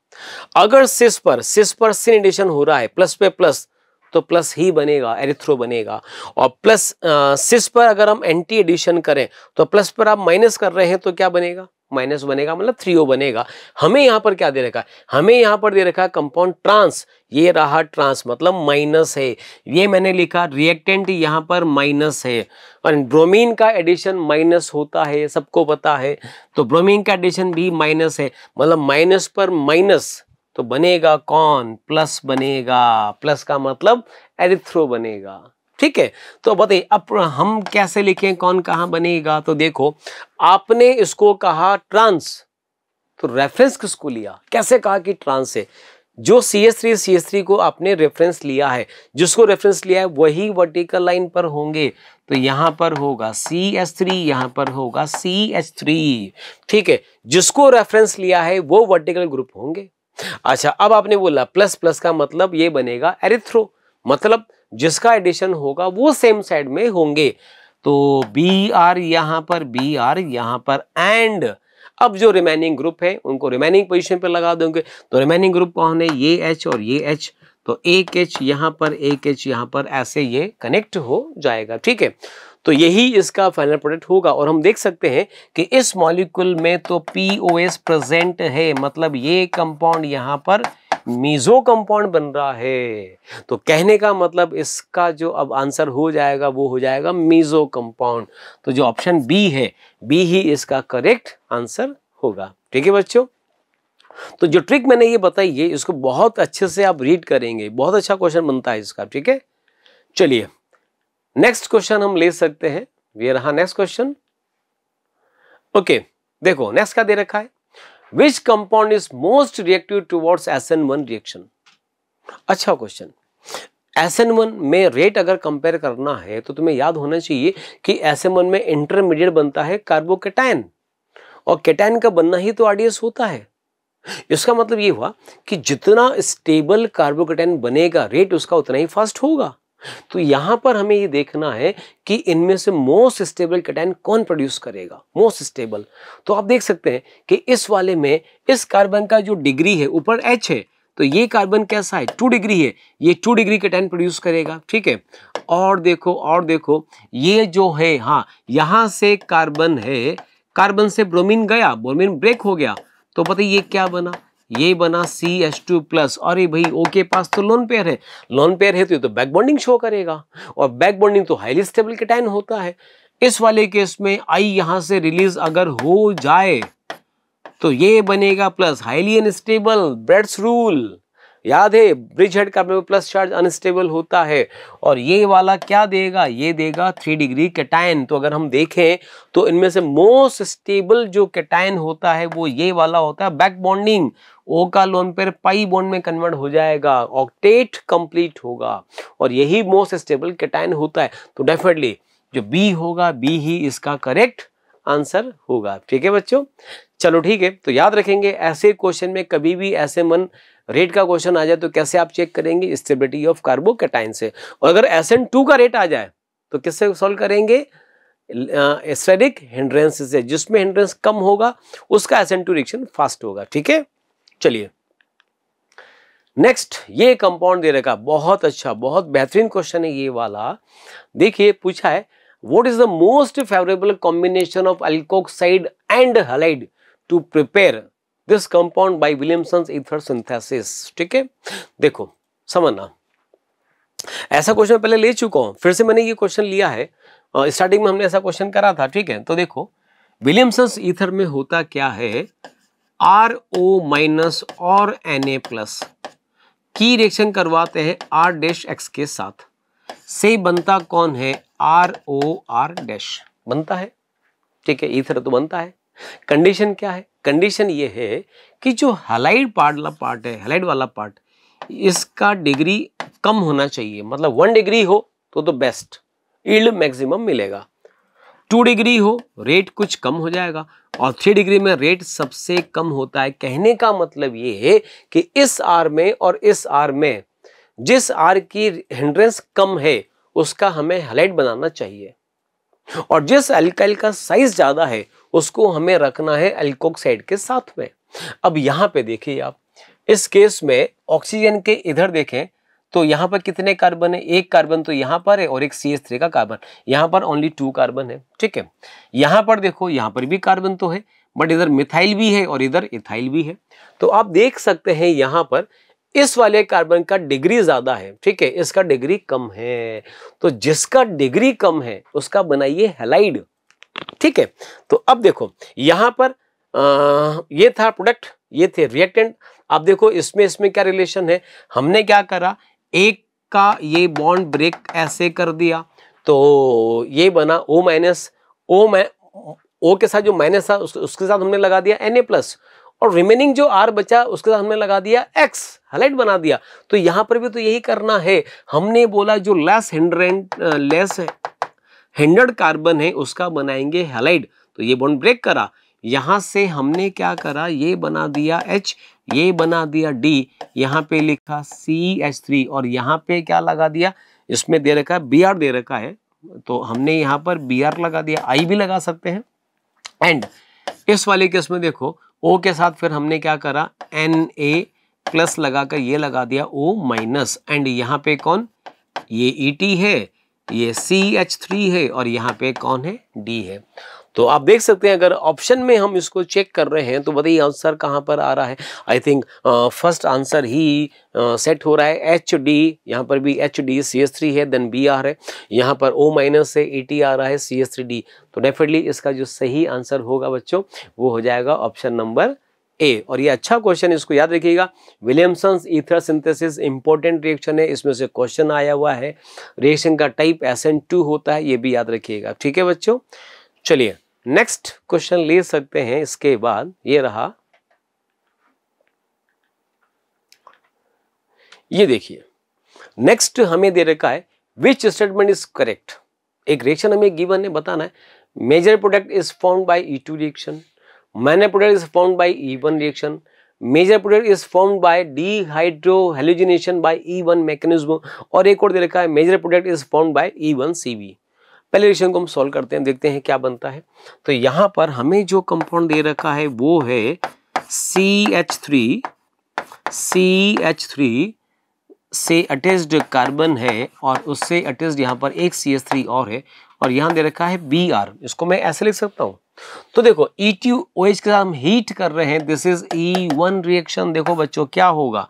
अगर सिस पर सिन एडिशन हो रहा है प्लस पे प्लस, तो प्लस ही बनेगा, एरिथ्रो बनेगा। और प्लस सिस पर अगर हम एंटी एडिशन करें तो प्लस पर आप माइनस कर रहे हैं तो क्या बनेगा, माइनस बनेगा, मतलब थ्रियो बनेगा। हमें यहां पर क्या दे रखा है, हमें यहां पर दे रखा है कंपाउंड ट्रांस, ये रहा ट्रांस मतलब माइनस है, ये मैंने लिखा रिएक्टेंट यहां पर माइनस है। और ब्रोमीन का एडिशन माइनस होता है, सबको पता है, तो ब्रोमीन का एडिशन भी माइनस है, मतलब माइनस पर माइनस तो बनेगा कौन, प्लस बनेगा, प्लस का मतलब एरिथ्रो बनेगा। ठीक है, तो बताइए अब हम कैसे लिखें कौन कहां बनेगा। तो देखो आपने इसको कहा ट्रांस, तो रेफरेंस किसको लिया, कैसे कहा कि ट्रांस है, जो CH3 को आपने रेफरेंस लिया है, जिसको रेफरेंस लिया है वही वर्टिकल लाइन पर होंगे। तो यहां पर होगा CH3, यहां पर होगा CH3। ठीक है, जिसको रेफरेंस लिया है वो वर्टिकल ग्रुप होंगे। अच्छा अब आपने बोला प्लस प्लस का मतलब ये बनेगा एरिथ्रो, मतलब जिसका एडिशन होगा वो सेम साइड में होंगे। तो BR यहां पर, BR यहां पर, एंड अब जो रिमेनिंग ग्रुप है उनको रिमेनिंग पोजीशन पे लगा दोगे। तो रिमेनिंग ग्रुप कौन है, ये H और ये H, तो एक H यहां पर, एक H यहां पर, ऐसे ये कनेक्ट हो जाएगा। ठीक है, तो यही इसका फाइनल प्रोडक्ट होगा। और हम देख सकते हैं कि इस मॉलिक्यूल में तो POS प्रेजेंट है, मतलब ये कंपाउंड यहां पर मीजो कंपाउंड बन रहा है। तो कहने का मतलब इसका जो अब आंसर हो जाएगा वो हो जाएगा मीजो कंपाउंड। तो जो ऑप्शन बी है, बी ही इसका करेक्ट आंसर होगा। ठीक है बच्चों, तो जो ट्रिक मैंने ये बताई है इसको बहुत अच्छे से आप रीड करेंगे, बहुत अच्छा क्वेश्चन बनता है इसका। ठीक है, चलिए नेक्स्ट क्वेश्चन हम ले सकते हैं। ये रहा नेक्स्ट क्वेश्चन। ओके, देखो नेक्स्ट क्या दे रखा है, which compound is most reactive towards SN1 reaction. अच्छा क्वेश्चन, SN1 में रेट अगर कंपेयर करना है तो तुम्हें याद होना चाहिए कि SN1 में इंटरमीडिएट बनता है कार्बोकेटायन, और केटायन का बनना ही तो RDS होता है। इसका मतलब ये हुआ कि जितना स्टेबल कार्बोकेटायन बनेगा रेट उसका उतना ही फास्ट होगा। तो यहां पर हमें ये देखना है कि इनमें से मोस्ट स्टेबल केटायन कौन प्रोड्यूस करेगा, मोस्ट स्टेबल। तो आप देख सकते हैं कि इस वाले में इस कार्बन का जो डिग्री है, ऊपर H है, तो ये कार्बन कैसा है, 2 डिग्री है, ये 2 डिग्री केटायन प्रोड्यूस करेगा। ठीक है, और देखो ये जो है, हाँ यहां से कार्बन है, कार्बन से ब्रोमीन गया, ब्रोमीन ब्रेक हो गया, तो पता ये क्या बना, ये बना CH2+। अरे भाई O के पास तो लोन पेयर है, लोन पेयर है तो ये तो बैक बॉन्डिंग शो करेगा, और बैक बॉन्डिंग तो हाईली स्टेबल केटायन होता है। इस वाले केस में I यहां से रिलीज अगर हो जाए तो ये बनेगा plus, highly unstable, Bredt's rule याद है, bridge head carbon plus charge unstable होता है। और ये वाला क्या देगा, ये देगा 3 डिग्री केटायन। तो अगर हम देखें तो इनमें से मोस्ट स्टेबल जो केटायन होता है वो ये वाला होता है, बैक बॉन्डिंग, O का लोन पेयर पाई बॉन्ड में कन्वर्ट हो जाएगा, ऑक्टेट कंप्लीट होगा, और यही मोस्ट स्टेबल केटायन होता है। तो डेफिनेटली जो बी होगा, बी ही इसका करेक्ट आंसर होगा। ठीक है बच्चों, चलो ठीक है, तो याद रखेंगे ऐसे क्वेश्चन में कभी भी SN1 रेट का क्वेश्चन आ जाए तो कैसे आप चेक करेंगे, स्टेबिलिटी ऑफ कार्बोकेटायन से। और अगर SN2 का रेट आ जाए तो किससे सॉल्व करेंगे, स्टेरिक हिंड्रेंस से, जिसमें हिंड्रेंस कम होगा उसका SN2 रिएक्शन फास्ट होगा। ठीक है, चलिए नेक्स्ट, ये कंपाउंड दे रखा, बहुत अच्छा, बहुत बेहतरीन क्वेश्चन है ये वाला। देखिए पूछा है, what is the most favourable combination of alkoxide and halide to prepare this compound by Williamson's ether synthesis. ठीक है, देखो समझना, ऐसा क्वेश्चन पहले ले चुका हूं, फिर से मैंने ये क्वेश्चन लिया है, स्टार्टिंग में हमने ऐसा क्वेश्चन करा था। ठीक है, तो देखो विलियमसन्स ईथर में होता क्या है, RO- और Na+ की रिएक्शन करवाते हैं R' X के साथ। से बनता कौन है, ROR डैश बनता है, ठीक है, ईथर तो बनता है। कंडीशन क्या है, कंडीशन ये है कि जो हैलाइड पार्ट है, हैलाइड वाला पार्ट, इसका डिग्री कम होना चाहिए, मतलब 1 डिग्री हो तो बेस्ट यील्ड मैक्सिमम मिलेगा, 2 डिग्री हो रेट कुछ कम हो जाएगा, और 3 डिग्री में रेट सबसे कम होता है। कहने का मतलब ये है कि इस आर में और इस आर में जिस आर की हिंड्रेंस कम है उसका हमें हैलाइड बनाना चाहिए, और जिस अल्काइल का साइज ज्यादा है उसको हमें रखना है अल्कोक्साइड के साथ में। अब यहां पे देखिए आप, इस केस में ऑक्सीजन के इधर देखें तो यहां पर कितने कार्बन है, एक कार्बन तो यहां पर है और एक CH3 का कार्बन, यहां पर ओनली 2 कार्बन है, ठीक है। यहां पर देखो, यहां पर भी कार्बन तो है, बट इधर मिथाइल भी है और इधर इथाइल भी है। तो आप देख सकते हैं यहां पर इस वाले कार्बन का डिग्री ज्यादा है, ठीक है, इसका डिग्री कम है, तो जिसका डिग्री कम है उसका बनाइए हैलाइड, ठीक है। तो अब देखो यहां पर ये था प्रोडक्ट, ये थे रिएक्टेंट। अब देखो इसमें क्या रिलेशन है, हमने क्या करा, एक का ये बॉन्ड ब्रेक ऐसे कर दिया तो ये बना O-, O के साथ जो माइनस था उसके साथ हमने लगा दिया Na+, और रिमेनिंग जो R बचा उसके साथ हमने लगा दिया X, हैलाइड बना दिया। तो यहां पर भी तो यही करना है, हमने बोला जो लेस हिंडर्ड कार्बन है उसका बनाएंगे हैलाइड, तो ये बॉन्ड ब्रेक करा, यहां से हमने क्या करा, ये बना दिया H, ये बना दिया D, यहां पे लिखा CH3, और यहां पे क्या लगा दिया, इसमें दे रखा है Br दे रखा है, तो हमने यहां पर Br लगा दिया, I भी लगा सकते हैं। एंड इस वाले केस में देखो O के साथ फिर हमने क्या करा, Na+ लगाकर ये लगा दिया O-, एंड यहाँ पे कौन, ये Et है, ये CH3 है, और यहाँ पे कौन है, D है। तो आप देख सकते हैं अगर ऑप्शन में हम इसको चेक कर रहे हैं तो बताइए आंसर कहाँ पर आ रहा है। I think first answer he set हो रहा है, HD, यहाँ पर भी HD CH3 है, देन Br है, यहाँ पर O- है, Et आ रहा है, CH3D। तो डेफिनेटली इसका जो सही आंसर होगा बच्चों वो हो जाएगा ऑप्शन नंबर A। और ये अच्छा क्वेश्चन, इसको याद रखिएगा, Williamson's ether synthesis important reaction है, इसमें से क्वेश्चन आया हुआ है, रिएक्शन का टाइप SN2 होता है, ये भी याद रखिएगा, ठीक है बच्चों। चलिए नेक्स्ट क्वेश्चन ले सकते हैं, इसके बाद ये रहा, ये देखिए नेक्स्ट हमें दे रखा है विच स्टेटमेंट इज करेक्ट। एक रिएक्शन हमें गिवन है, बताना है major product is formed by E2 reaction, minor product is formed by E1 reaction, major product is formed by dehydrohalogenation by E1 mechanism, और एक और दे रखा है major product is formed by E1CB। पहले रिएक्शन को हम सॉल्व करते हैं, देखते हैं क्या बनता है। तो यहां पर हमें जो कंपाउंड दे रखा है वो है CH3 से अटैच्ड कार्बन है, और उससे अटैच्ड यहाँ पर एक CH3 और है, और यहाँ दे रखा है Br, इसको मैं ऐसे लिख सकता हूँ। तो देखो E2OH के साथ हम हीट कर रहे हैं, दिस इज E1 रिएक्शन। देखो बच्चों क्या होगा,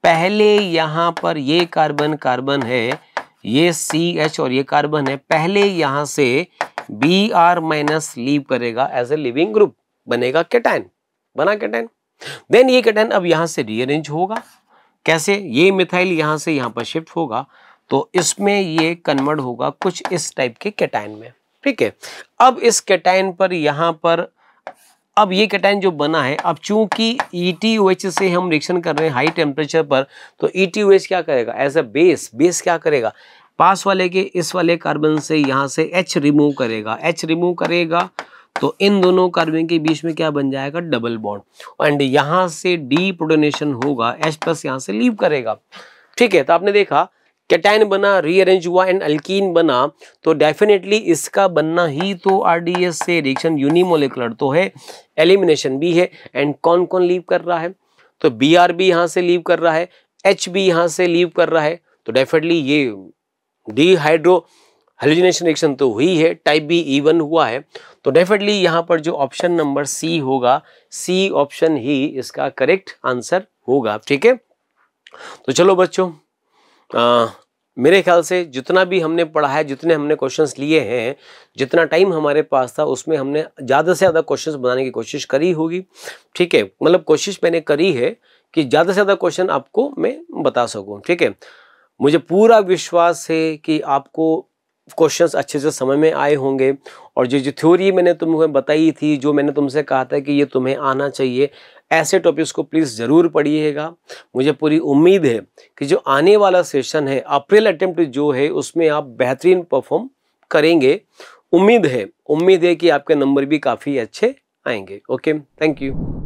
पहले यहाँ पर ये कार्बन है, ये CH और ये कार्बन है, पहले यहां से Br- लीव करेगा एज ए लिविंग ग्रुप, बनेगा केटाइन, बना केटाइन। देन ये केटाइन अब यहां से रीअरेंज होगा, कैसे, ये मिथाइल यहां से यहां पर शिफ्ट होगा, तो इसमें ये कन्वर्ट होगा कुछ इस टाइप के केटाइन में, ठीक है। अब इस केटाइन पर यहां पर अब ये केटाइन जो बना है, अब चूंकि ETOH से हम रिएक्शन कर रहे हैं हाई टेम्परेचर पर, तो ETOH क्या करेगा, एज अ बेस क्या करेगा, पास वाले के इस वाले कार्बन से यहाँ से H रिमूव करेगा, तो इन दोनों कार्बन के बीच में क्या बन जाएगा, डबल बॉन्ड, एंड यहाँ से डी प्रोटोनेशन होगा, H+ यहाँ से लीव करेगा, ठीक है। तो आपने देखा केटाइन बना, रीअरेंज हुआ एंड अल्कीन बना, तो डेफिनेटली इसका बनना ही तो RDS से रिएक्शन यूनिमोलिकुलर तो है, एलिमिनेशन भी है, एंड कौन कौन लीव कर रहा है, तो Br भी यहाँ से लीव कर रहा है, H भी यहाँ से लीव कर रहा है, तो डेफिनेटली ये डिहाइड्रो हेलोजिनेशन रिएक्शन तो हुई है, टाइप B E1 हुआ है, तो डेफिनेटली यहाँ पर जो ऑप्शन नंबर C होगा, C ऑप्शन ही इसका करेक्ट आंसर होगा, ठीक है। तो चलो बच्चों, मेरे ख्याल से जितना भी हमने पढ़ा है, जितने हमने क्वेश्चंस लिए हैं, जितना टाइम हमारे पास था उसमें हमने ज़्यादा से ज़्यादा क्वेश्चंस बनाने की कोशिश करी होगी, ठीक है, मतलब कोशिश मैंने करी है कि ज़्यादा से ज़्यादा क्वेश्चन आपको मैं बता सकूं, ठीक है। मुझे पूरा विश्वास है कि आपको क्वेश्चंस अच्छे से समझ में आए होंगे, और जो थ्योरी मैंने तुम्हें बताई थी, जो मैंने तुमसे कहा था कि ये तुम्हें आना चाहिए, ऐसे टॉपिक्स को प्लीज़ ज़रूर पढ़िएगा। मुझे पूरी उम्मीद है कि जो आने वाला सेशन है, अप्रैल अटेम्प्ट जो है, उसमें आप बेहतरीन परफॉर्म करेंगे। उम्मीद है कि आपके नंबर भी काफ़ी अच्छे आएंगे। Okay, thank you.